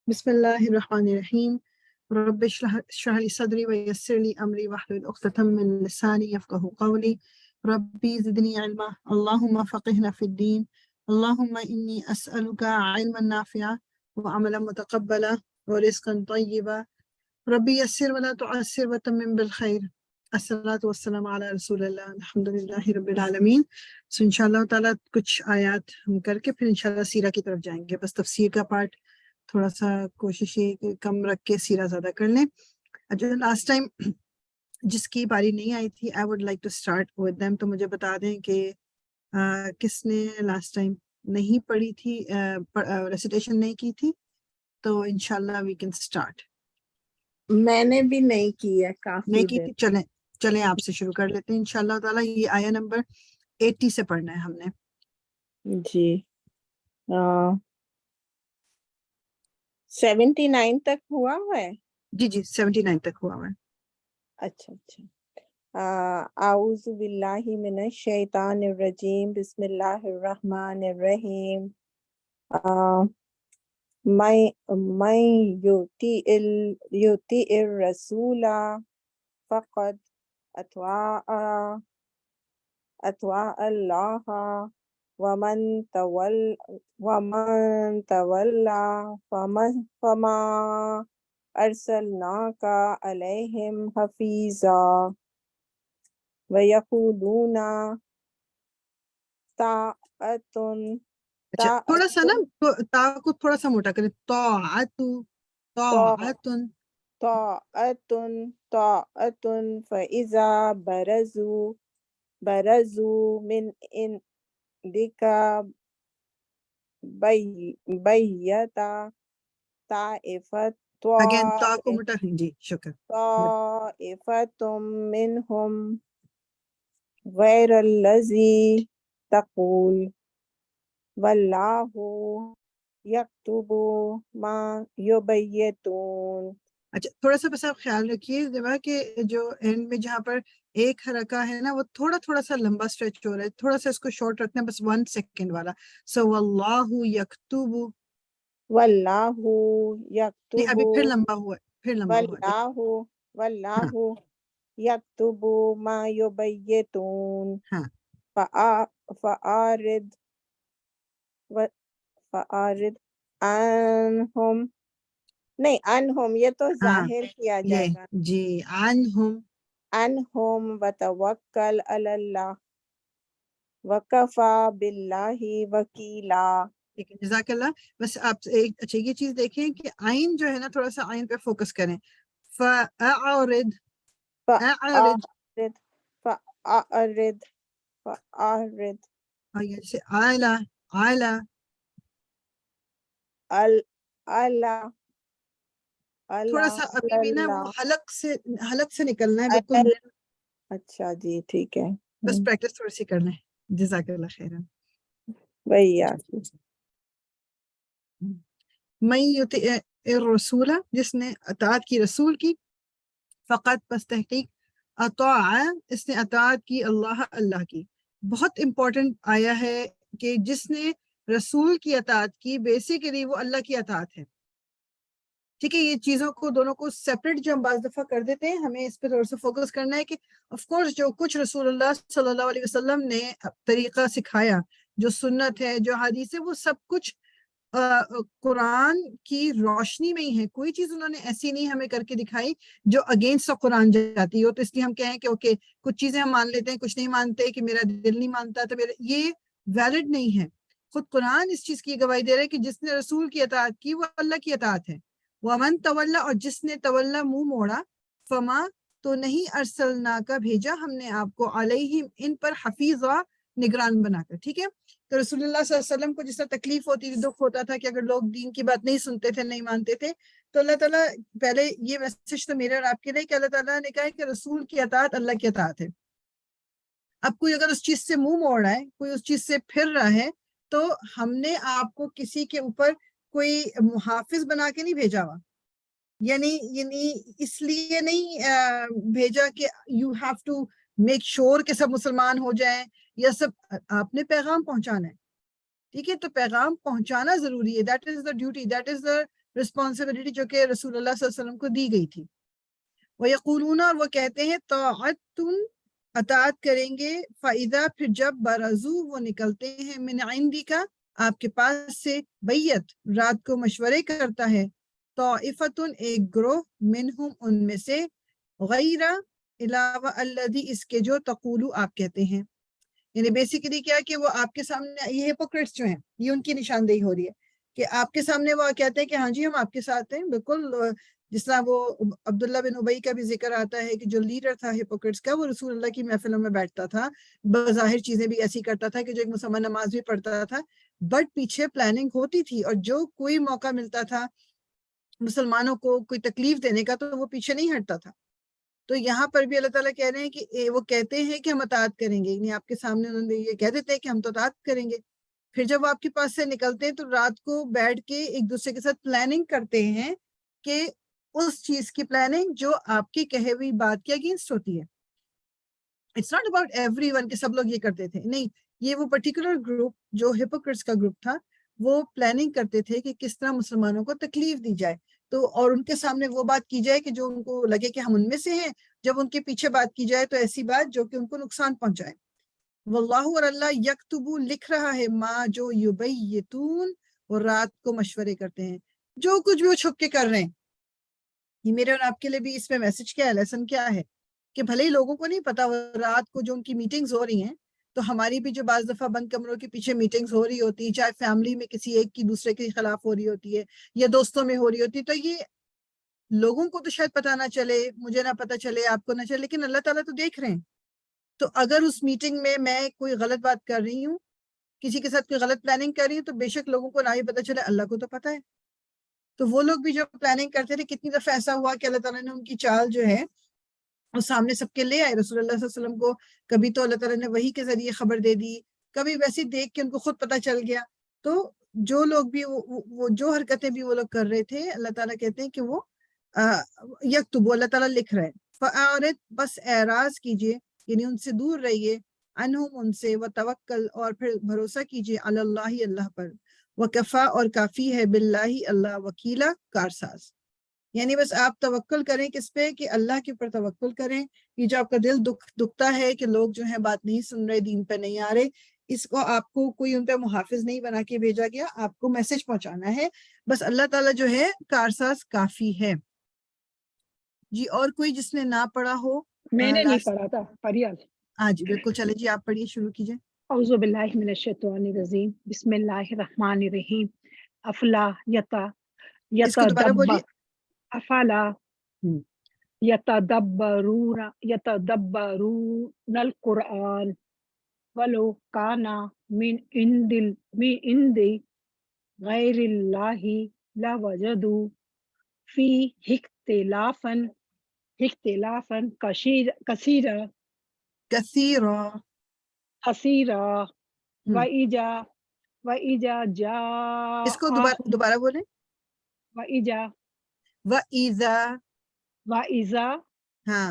بسم اللہ الرحمن الرحیم رب اشرح لی صدری ویسر لی امری واحلل عقدۃ من لسانی یفقهوا قولی ربی زدنی علما اللہم فقہنا فی الدین اللہم انی اسألک علما نافعا وعملا متقبلا ورزقا طیبا ربی یسر ولا تعسر وتمم بالخیر الصلاۃ والسلام علی رسول اللہ الحمد للہ رب العالمین. سو انشاءاللہ تعالیٰ کچھ آیات ہم کر کے پھر انشاءاللہ سیرہ کی طرف جائیں گے. بس تفسیر کا پارٹ تھوڑا سا کوشش یہ کہ کم رکھ کے سیرہ زیادہ کر لیں. جو لاسٹ ٹائم جس کی باری نہیں آئی تھی I would like to start with them. تو مجھے بتا دیں کہ کس نے لاسٹ ٹائم نہیں پڑھی تھی, ریسیٹیشن نہیں کی تھی, تو انشاءاللہ وی کین اسٹارٹ. میں نے بھی نہیں کی ہے کافی نہیں کی دن. تھی, چلیں آپ سے شروع کر لیتے ہیں انشاءاللہ تعالیٰ. یہ آیا نمبر 80 سے پڑھنا ہے ہم نے. جی 79 تک ہوا ہے. جی 79 تک ہوا ہوا ہے. اچھا. اعوذ باللہ من الشیطان الرجیم بسم اللہ الرحمن الرحیم. میں یوتی الرسول فقد اطاع اللہ ومن تولا فما ارسلناک علیہم حفیظا ویقولون طاعۃ. اچھا تھوڑا سا نا تا کو تھوڑا سا موٹا کریں. طاعت فإذا برزوا من عندك بیت اگین تا کو موٹا کریں. جی شکر. طائفۃ منہم غیر الذی تقول واللہ یکتب ما یبیتون. اچھا تھوڑا سا بس آپ خیال رکھیے کہ جو اینڈ میں جہاں پر ایک حرکہ ہے نا وہ تھوڑا سا لمبا اسٹریچ ہو رہا ہے. تھوڑا سا اس کو شارٹ رکھنا ہے, بس 1 سیکنڈ والا. سو واللہ یکتب, واللہ نہیں یکتب ابھی پھر لمبا ہوا ہے, پھر لمبا ہوا ہے. واللہ ہاں یکتب ما یبیتون. ہاں فأعرض عنہم. نہیں عنہم یہ تو ظاہر کیا جائے گا. جی عنہم وتوکل علی اللہ وکفی باللہ وکیلا. ٹھیک ہے, جزاک اللہ. بس آپ اچھا یہ چیز دیکھیں کہ آئین جو ہے نا تھوڑا سا آئین پہ فوکس کریں. فأعرض فأعرض اور یہ جیسے اعلیٰ تھوڑا سا ابھی بھی نا وہ حلق سے نکلنا ہے بالکل. اچھا جی ٹھیک ہے. بس پریکٹس تھوڑی سی کرنا ہے. جزاک اللہ خیرن. وہی من یطع الرسول, جس نے اطاعت کی رسول کی, فقط بس تحقیق, اطاع اس نے اطاعت کی اللہ کی. بہت امپورٹنٹ آیا ہے کہ جس نے رسول کی اطاعت کی بیسیکلی وہ اللہ کی اطاعت ہے. ٹھیک ہے, یہ چیزوں کو دونوں کو سیپریٹ جو ہم بعض دفعہ کر دیتے ہیں, ہمیں اس پہ تھوڑا سا فوکس کرنا ہے کہ آف کورس جو کچھ رسول اللہ صلی اللہ علیہ وسلم نے طریقہ سکھایا, جو سنت ہے, جو حدیث ہے, وہ سب کچھ قرآن کی روشنی میں ہی ہے. کوئی چیز انہوں نے ایسی نہیں ہمیں کر کے دکھائی جو اگینسٹ قرآن جاتی ہو. تو اس لیے ہم کہیں کہ اوکے کچھ چیزیں ہم مان لیتے ہیں, کچھ نہیں مانتے, کہ میرا دل نہیں مانتا تو یہ ویلڈ نہیں ہے. خود قرآن اس چیز کی گواہی دے رہا ہے کہ جس نے رسول کی اطاعت کی وہ اللہ کی اطاعت ہے. ومن تولا, اور جس نے تولا منہ موڑا, فما تو نہیں ارسلنا کا بھیجا ہم نے آپ کو, علیہم ان پر, حفیظا نگران بنا کر. ٹھیک ہے, تو رسول اللہ صلی اللہ علیہ وسلم کو جس طرح تکلیف ہوتی تھی, دکھ ہوتا تھا کہ اگر لوگ دین کی بات نہیں سنتے تھے, نہیں مانتے تھے, تو اللہ تعالیٰ پہلے یہ میسج تو میرے اور آپ کے لیے کہ اللہ تعالیٰ نے کہا ہے کہ رسول کی اطاعت اللہ کی اطاعت ہے. اب کوئی اگر اس چیز سے منہ موڑ رہا ہے, کوئی اس چیز سے پھر رہا ہے, تو ہم نے آپ کو کسی کے اوپر کوئی محافظ بنا کے نہیں بھیجا ہوا. یعنی اس لیے نہیں بھیجا کہ you have to make sure کہ سب مسلمان ہو جائیں یا سب. آپ نے پیغام پہنچانا ہے. ٹھیک ہے, تو پیغام پہنچانا ضروری ہے. That is the duty, that is the responsibility جو کہ رسول اللہ صلی اللہ علیہ وسلم کو دی گئی تھی. وَيَقُولُونَ اور وہ کہتے ہیں طاعتٌ اطاعت کریں گے فَإِذَا پھر جب برزو وہ نکلتے ہیں من عندک آپ کے پاس سے بیت رات کو مشورے کرتا ہے طائفتٌ ایک گروہ منہم ان میں سے غیر علاوہ الذی اس کے جو تقولو آپ کہتے ہیں. یعنی بیسیکلی کیا کہ وہ آپ کے سامنے یہ ہپوکریٹس جو ہیں یہ ان کی نشاندہی ہو رہی ہے کہ آپ کے سامنے وہ کہتے ہیں کہ ہاں جی ہم آپ کے ساتھ ہیں بالکل. جس طرح وہ عبداللہ بن ابی کا بھی ذکر آتا ہے کہ جو لیڈر تھا ہپوکریٹس کا وہ رسول اللہ کی محفلوں میں بیٹھتا تھا بظاہر چیزیں بھی ایسی کرتا تھا کہ جو ایک مسلمان نماز بھی پڑھتا تھا بٹ پیچھے پلاننگ ہوتی تھی اور جو کوئی موقع ملتا تھا مسلمانوں کو کوئی تکلیف دینے کا تو وہ پیچھے نہیں ہٹتا تھا. تو یہاں پر بھی اللہ تعالیٰ کہہ رہے ہیں کہ وہ کہتے ہیں کہ ہم اطاعت کریں گے یعنی آپ کے سامنے انہوں نے یہ کہہ دیتے ہیں کہ ہم تو اطاعت کریں گے. پھر جب وہ آپ کے پاس سے نکلتے ہیں تو رات کو بیٹھ کے ایک دوسرے کے ساتھ پلاننگ کرتے ہیں کہ اس چیز کی پلاننگ جو آپ کی کہے ہوئی بات کے اگینسٹ ہوتی ہے. It's not about every one کہ سب لوگ یہ کرتے تھے, نہیں, یہ وہ پرٹیکولر گروپ جو ہپوکریٹس کا گروپ تھا وہ پلاننگ کرتے تھے کہ کس طرح مسلمانوں کو تکلیف دی جائے تو اور ان کے سامنے وہ بات کی جائے کہ جو ان کو لگے کہ ہم ان میں سے ہیں, جب ان کے پیچھے بات کی جائے تو ایسی بات جو کہ ان کو نقصان پہنچائے. واللہ اور اللہ یکتبو لکھ رہا ہے ما جو یبیتون اور رات کو مشورے کرتے ہیں جو کچھ بھی وہ چھپ کے کر رہے ہیں. یہ میرے اور آپ کے لیے بھی اس میں میسج کیا ہے, لیسن کیا ہے کہ بھلے ہی لوگوں کو نہیں پتا رات کو جو ان کی میٹنگز ہو رہی ہیں تو ہماری بھی جو بعض دفعہ بند کمروں کے پیچھے میٹنگز ہو رہی ہوتی ہیں چاہے فیملی میں کسی ایک کی دوسرے کے خلاف ہو رہی ہوتی ہے یا دوستوں میں ہو رہی ہوتی ہے تو یہ لوگوں کو تو شاید پتہ نہ چلے, مجھے نہ پتہ چلے, آپ کو نہ چلے, لیکن اللہ تعالیٰ تو دیکھ رہے ہیں. تو اگر اس میٹنگ میں کوئی غلط بات کر رہی ہوں, کسی کے ساتھ کوئی غلط پلاننگ کر رہی ہوں تو بے شک لوگوں کو نہ ہی پتہ چلے, اللہ کو تو پتہ ہے. تو وہ لوگ بھی جو پلاننگ کرتے تھے کتنی دفعہ ایسا ہوا کہ اللہ تعالیٰ نے ان کی چال جو ہے وہ سامنے سب کے لے آئے. رسول اللہ صلی اللہ علیہ وسلم کو کبھی تو اللہ تعالیٰ نے وحی کے ذریعے خبر دے دی, کبھی ویسے دیکھ کے ان کو خود پتہ چل گیا. تو جو لوگ بھی وہ جو حرکتیں بھی وہ لوگ کر رہے تھے اللہ تعالیٰ کہتے ہیں کہ وہ یکتب اللہ تعالیٰ لکھ رہے ہیں. فَأَعْرِضْ بس اعراض کیجئے یعنی ان سے دور رہیے, عنہم ان سے, وتوکل اور پھر بھروسہ کیجئے, علی اللہ اللہ پر, وکفا اور کافی ہے, باللہ اللہ وکیلا کارساز. یعنی بس آپ توکل کریں کس پہ کہ اللہ کے اوپر توکل کریں. یہ جو آپ کا دل دکھتا ہے کہ لوگ جو ہیں بات نہیں سن رہے, دین پہ نہیں آ رہے, اس کو آپ کو کوئی ان پہ محافظ نہیں بنا کے بھیجا گیا, آپ کو میسج پہنچانا ہے. بس اللہ تعالیٰ جو ہے کارساز کافی ہے. جی اور کوئی جس نے نہ پڑھا ہو؟ میں نے نہیں پڑھا تھا, پڑھیے. ہاں جی بالکل, چلے جی آپ پڑھیے, شروع کیجیے. اعوذ باللہ من الشیطان الرجیم, بسم اللہ الرحمن الرحیم. افلا اس کو دوبارہ بولیے. افلا یتدبرون القرآن ولو کانا من عند غیر اللہ لوجدوا فی اختلافا کثیرا حسیرا وَإِذَا جَاءَ اس کو دوبارہ بولیں. وَإِذَا ہاں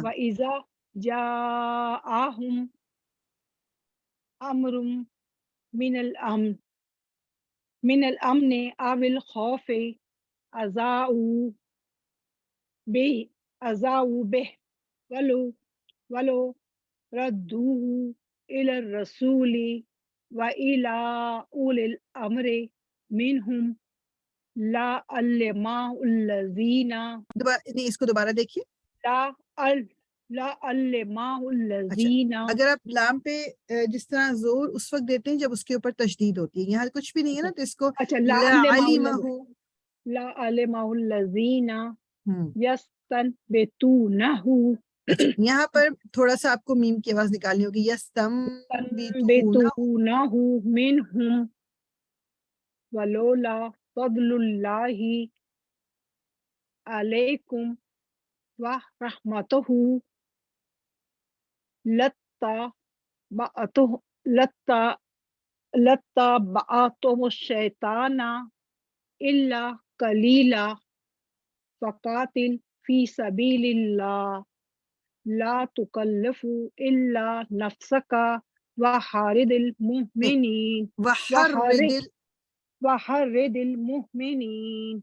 جَاءَهُمْ أَمْرٌ من الأمن أو الخوف أذاعوا به ولو ردوه إلى الرسول وإلى أولي الأمر منهم لعلمه الذين نہیں اس کو دوبارہ دیکھیے. لعلمه الذين. اگر آپ لام پہ جس طرح زور اس وقت دیتے ہیں جب اس کے اوپر تشدید ہوتی ہے, یہاں کچھ بھی نہیں ہے نا, تو اس کو لعلمه الذين يستنبطونه. یہاں پر تھوڑا سا آپ کو میم کی آواز نکالنی ہوگی. يستنبطونه منهم ولولا فضل الله عليكم ورحمته لاتبعتم الشيطان إلا قليلا فقاتل في سبيل الله لا تكلف إلا نفسك وحرض المؤمنين.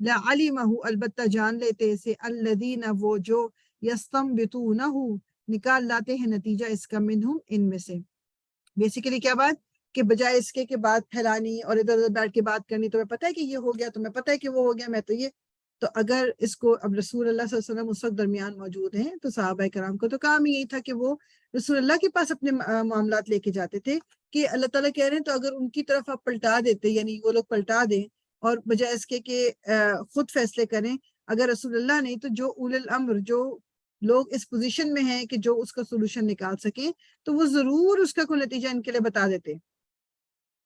لعلمہ البتہ جان لیتے اسے الذین وہ جو یستنبطونہ نکال لاتے ہیں نتیجہ اس کا منہم ان میں سے. بیسیکلی کیا بات کہ بجائے اس کے بات پھیلانی اور ادھر ادھر بیٹھ کے بات کرنی، تمہیں پتہ ہے کہ یہ ہو گیا، تمہیں پتہ ہے کہ وہ ہو گیا، میں تو یہ. تو اگر اس کو اب رسول اللہ صلی اللہ علیہ وسلم اس وقت درمیان موجود ہیں تو صحابہ کرام کو تو کام یہی تھا کہ وہ رسول اللہ کے پاس اپنے معاملات لے کے جاتے تھے کہ اللہ تعالیٰ کہہ رہے ہیں تو اگر ان کی طرف آپ پلٹا دیتے، یعنی وہ لوگ پلٹا دیں اور بجائے اس کے کہ خود فیصلے کریں، اگر رسول اللہ نہیں تو جو اول الامر، جو لوگ اس پوزیشن میں ہیں کہ جو اس کا سولوشن نکال سکیں، تو وہ ضرور اس کا کوئی نتیجہ ان کے لیے بتا دیتے.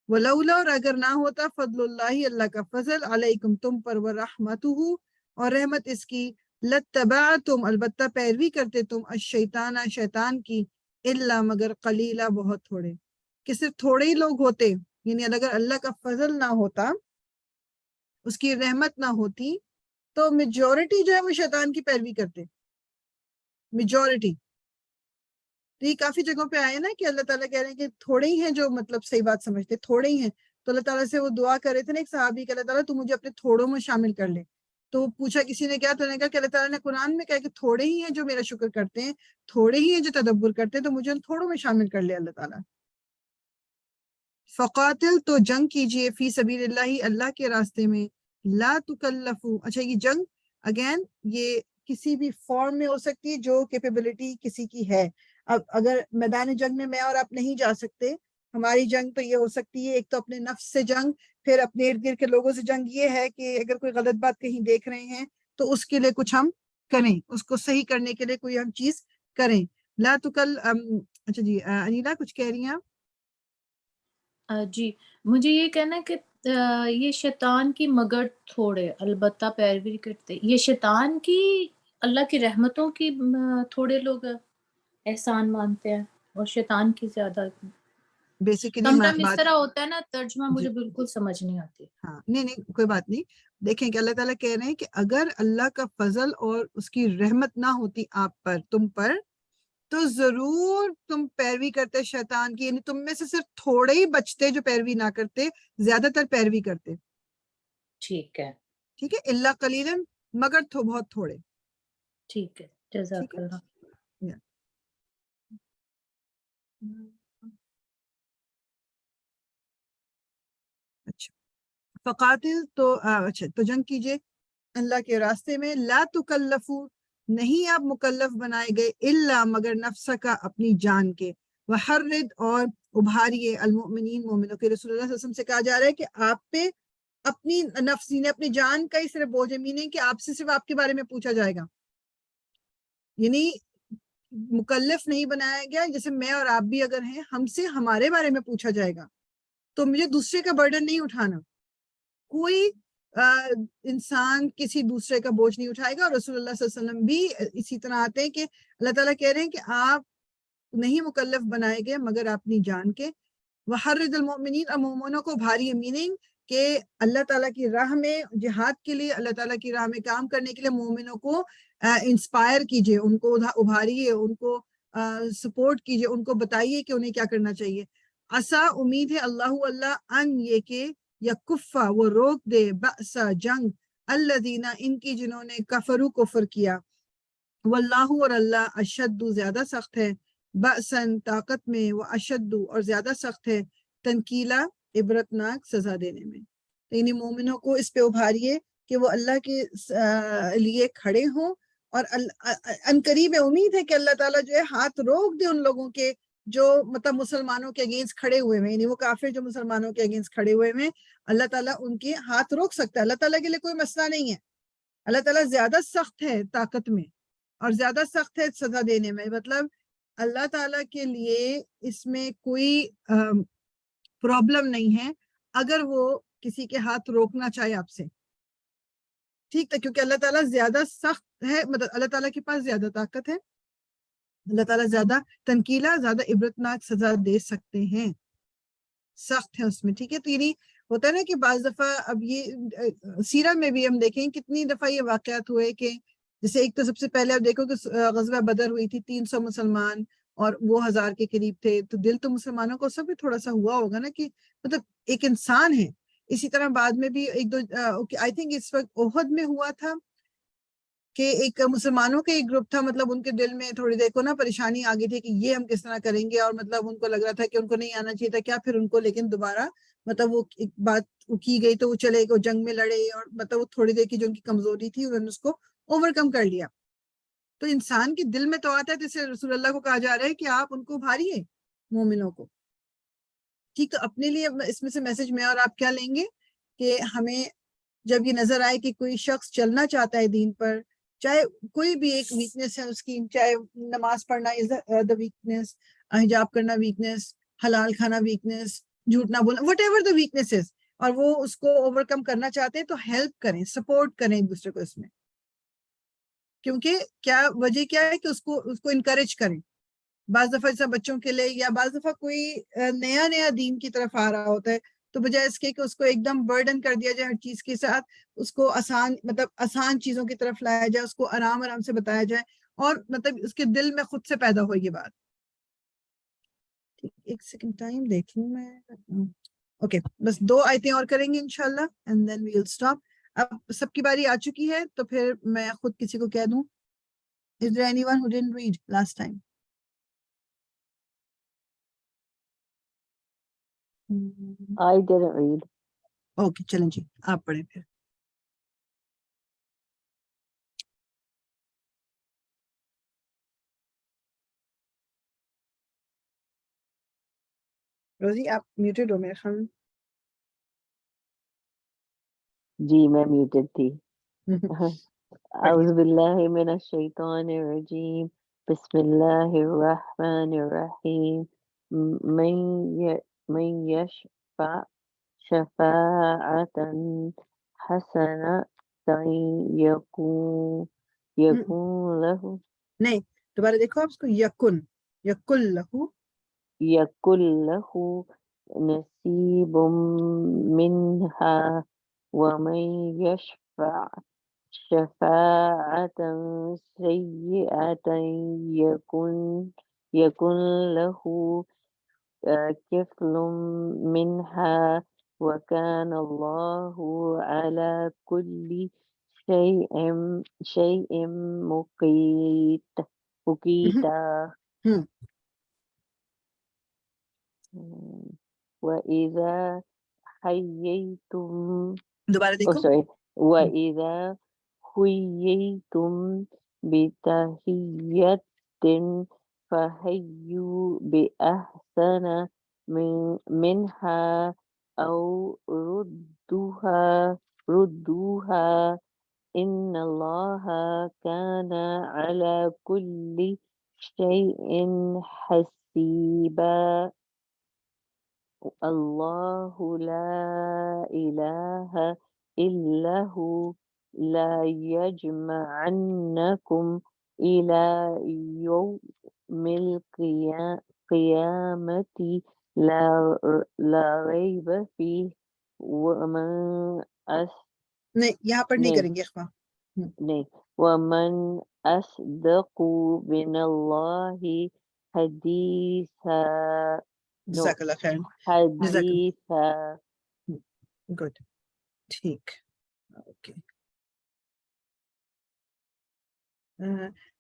ولولا، اور اگر نہ ہوتا فضل اللہ، اللہ کا فضل، علیکم تم پر، ورحمتہ اور رحمت اس کی، لتبعتم البتہ پیروی کرتے تم، الشیطان شیطان کی، الا مگر قلیلا بہت تھوڑے، کہ صرف تھوڑے ہی لوگ ہوتے. یعنی اگر اللہ کا فضل نہ ہوتا، اس کی رحمت نہ ہوتی، تو میجورٹی جو ہے وہ شیطان کی پیروی کرتے، میجورٹی. تو یہ کافی جگہوں پہ آئے نا کہ اللہ تعالیٰ کہہ رہے ہیں کہ تھوڑے ہی ہیں جو مطلب صحیح بات سمجھتے، تھوڑے ہی ہیں. تو اللہ تعالیٰ سے وہ دعا کر رہے تھے نا ایک صحابی کہ اللہ تعالیٰ تو مجھے اپنے تھوڑوں میں شامل کر لے. تو پوچھا کسی نے کیا، تو نے کہا کہ اللہ تعالیٰ نے قرآن میں کہا کہ تھوڑے ہی ہیں جو میرا شکر کرتے ہیں، تھوڑے ہی ہیں جو تدبر کرتے ہیں، تو مجھے ان تھوڑوں میں شامل کر لے اللہ تعالیٰ. فقاتل تو جنگ کیجئے، فی سبیل اللہ اللہ کے راستے میں، لا تکلفو. اچھا یہ جنگ اگین یہ کسی بھی فارم میں ہو سکتی ہے جو کیپیبلٹی کسی کی ہے. اب اگر میدان جنگ میں اور آپ نہیں جا سکتے، ہماری جنگ تو یہ ہو سکتی ہے، ایک تو اپنے نفس سے جنگ، پھر اپنے ارد گرد کے لوگوں سے جنگ. یہ ہے کہ اگر کوئی غلط بات کہیں دیکھ رہے ہیں تو اس کے لیے کچھ ہم کریں، اس کو صحیح کرنے کے لیے کوئی ہم چیز کریں. لا تکل اچھا جی انیلا کچھ کہہ رہی ہیں آپ؟ جی مجھے یہ کہنا ہے کہ یہ شیطان کی مگر تھوڑے البتہ پیروی کرتے، یہ شیطان کی اللہ کی رحمتوں کی تھوڑے لوگ احسان مانتے ہیں اور شیطان کی زیادہ. بیسیکلی سمٹائم اس بات طرح ہوتا ہے نا، ترجمہ جی مجھے بالکل سمجھ نہیں آتی. ہاں نہیں کوئی بات نہیں. دیکھیں کہ اللہ تعالیٰ کہہ رہے ہیں کہ اگر اللہ کا فضل اور اس کی رحمت نہ ہوتی آپ پر، تم پر، تو ضرور تم پیروی کرتے شیطان کی. یعنی تم میں سے صرف تھوڑے ہی بچتے جو پیروی نہ کرتے، زیادہ تر پیروی کرتے. ٹھیک ہے ٹھیک ہے، اللہ قلیلاً مگر بہت تھوڑے. ٹھیک ہے، ٹھیک جزاک ہے اللہ. یا. اچھا فقاتل تو اچھا تو جنگ کیجئے اللہ کے راستے میں، لا تکلفو نہیں آپ مکلف بنائے گئے، الا مگر نفس کا اپنی جان کے، وحرد اور ابھاریے المؤمنین مومنوں کے. رسول اللہ صلی اللہ علیہ وسلم سے کہا جا رہا ہے کہ آپ پہ اپنی نفس نے اپنی جان کا ہی صرف بوجھ ہے، میننگ کہ آپ سے صرف آپ کے بارے میں پوچھا جائے گا. یعنی مکلف نہیں بنایا گیا، جیسے میں اور آپ بھی اگر ہیں، ہم سے ہمارے بارے میں پوچھا جائے گا، تو مجھے دوسرے کا برڈن نہیں اٹھانا. کوئی انسان کسی دوسرے کا بوجھ نہیں اٹھائے گا. اور رسول اللہ صلی اللہ علیہ وسلم بھی اسی طرح آتے ہیں کہ اللہ تعالیٰ کہہ رہے ہیں کہ آپ نہیں مکلف بنائے گئے مگر اپنی جان کے. وحرد المؤمنین، اور مومنوں کو بھاری، میننگ کہ اللہ تعالیٰ کی راہ میں جہاد کے لیے، اللہ تعالیٰ کی راہ میں کام کرنے کے لیے مومنوں کو انسپائر کیجئے، ان کو ابھاریے، ان کو سپورٹ کیجئے، ان کو بتائیے کہ انہیں کیا کرنا چاہیے. عسا امید ہے اللہ ان یہ کہ یکفا وہ روک دے بأسا جنگ الذین ان کی جنہوں نے کفروا کفر کیا، واللہ اور اللہ اشد زیادہ سخت ہے، بأسن طاقت میں، و اشد اور زیادہ سخت ہے، تنکیلا عبرتناک سزا دینے میں. یعنی مومنوں کو اس پہ ابھاریے کہ وہ اللہ کے لیے کھڑے ہوں، اور عنقریب امید ہے کہ اللہ تعالیٰ جو ہے ہاتھ روک دے ان لوگوں کے جو مطلب مسلمانوں کے اگینسٹ کھڑے ہوئے ہیں. یعنی وہ کافر جو مسلمانوں کے اگینسٹ کھڑے ہوئے ہیں، اللہ تعالیٰ ان کے ہاتھ روک سکتا ہے. اللہ تعالیٰ کے لیے کوئی مسئلہ نہیں ہے. اللہ تعالیٰ زیادہ سخت ہے طاقت میں اور زیادہ سخت ہے سزا دینے میں. مطلب اللہ تعالیٰ کے لیے اس میں کوئی پرابلم نہیں ہے اگر وہ کسی کے ہاتھ روکنا چاہے آپ سے. ٹھیک ہے، کیونکہ اللہ تعالیٰ زیادہ سخت ہے، مطلب اللہ تعالیٰ کے پاس زیادہ طاقت ہے، اللہ تعالیٰ زیادہ تنکیلا، زیادہ عبرتناک سزا دے سکتے ہیں، سخت ہے اس میں. ٹھیک ہے، تو یعنی ہوتا ہے نا کہ بعض دفعہ اب یہ سیرت میں بھی ہم دیکھیں کتنی دفعہ یہ واقعات ہوئے کہ جیسے ایک تو سب سے پہلے آپ دیکھو کہ غزوہ بدر ہوئی تھی، 300 مسلمان اور وہ 1000 کے قریب تھے. تو دل تو مسلمانوں کو سب بھی تھوڑا سا ہوا ہوگا نا کہ مطلب ایک انسان ہے اسی طرح بعد میں بھی ایک دو آئی تھنک اس وقت احد میں ہوا تھا کہ ایک مسلمانوں کا ایک گروپ تھا، مطلب ان کے دل میں تھوڑی دیر کو نا پریشانی آ گئی تھی کہ یہ ہم کس طرح کریں گے، اور مطلب ان کو لگ رہا تھا کہ ان کو نہیں آنا چاہیے تھا کیا، پھر ان کو لیکن دوبارہ مطلب وہ ایک بات کی گئی تو وہ چلے گئے جنگ میں لڑے، اور مطلب وہ تھوڑی دیر کی جو ان کی کمزوری تھی انہوں نے اس کو اوور کم کر لیا. تو انسان کے دل میں تو آتا ہے، جیسے رسول اللہ کو کہا جا رہا ہے کہ آپ ان کو ابھاریے مومنوں کو. ٹھیک، تو اپنے لیے اس میں سے میسج میں اور آپ کیا لیں گے کہ ہمیں جب یہ نظر آئے کہ کوئی شخص چلنا چاہتا ہے دین پر، چاہے کوئی بھی ایک ویکنیس ہے اس کی، چاہے نماز پڑھنا از دا ویکنیس، حجاب کرنا ویکنیس، حلال کھانا ویکنیس، جھوٹ نہ بولنا، وٹ ایور دا ویکنیسز، اور وہ اس کو اوور کم کرنا چاہتے ہیں تو ہیلپ کریں، سپورٹ کریں ایک دوسرے کو اس میں. کیونکہ کیا وجہ کیا ہے کہ اس کو انکریج کریں. بعض دفعہ جیسا بچوں کے لیے، یا بعض دفعہ کوئی نیا دین کی طرف آ رہا ہوتا ہے، تو بجائے اس کے کہ اس کو ایک دم برڈن کر دیا جائے ہر چیز کے ساتھ، اس کو آسان چیزوں کی طرف لایا جائے، اس کو آرام سے بتایا جائے، اور مطلب اس کے دل میں خود سے پیدا ہو یہ بات. ایک سیکنڈ ٹائم دیکھ لوں میں. اوکے، بس 2 آیتیں اور کریں گے انشاءاللہ and then we will stop. اب سب کی باری آ چکی ہے تو پھر میں خود کسی کو کہہ دوں. Is there anyone who didn't read last time? I didn't read. Okay چلیں جی آپ پڑھیں پھر. روزی آپ میوٹڈ ہو میرے خیال جی میں میوٹڈ تھی. میں. اعوذ باللہ من الشیطان الرجیم. بسم اللہ الرحمن الرحیم. من یشفع شفاعة حسنة یکون له. نہیں دوبارہ دیکھو آپ اس کو، یکن لہو. یکن له نصیب منها ومن یشفع شفاعة سیئة یکن له کفل منها وکان اللہ علی کل شیء مقیتا. وَإِذَا حَيَّيْتُمْ دوبارہ دیکھو. وَإِذَا حُيِّيتُمْ بِتَحِيَّةٍ فَحَيُّوا بِأَحْسَنَ مِنْهَا أَوْ رُدُّوهَا إِنَّ اللَّهَ كَانَ عَلَى كُلِّ شَيْءٍ حَسِيبًا. اللہ لا الہ الا ہو لا یجمعنکم الی یوم القیامۃ لا ریب فیہ ومن نہیں یہاں پر نہیں کریں گے اخوا. ومن اصدق من اللہ حدیثا. جزاک اللہ خیر. حدیثا. گڈ ٹھیک. اوکے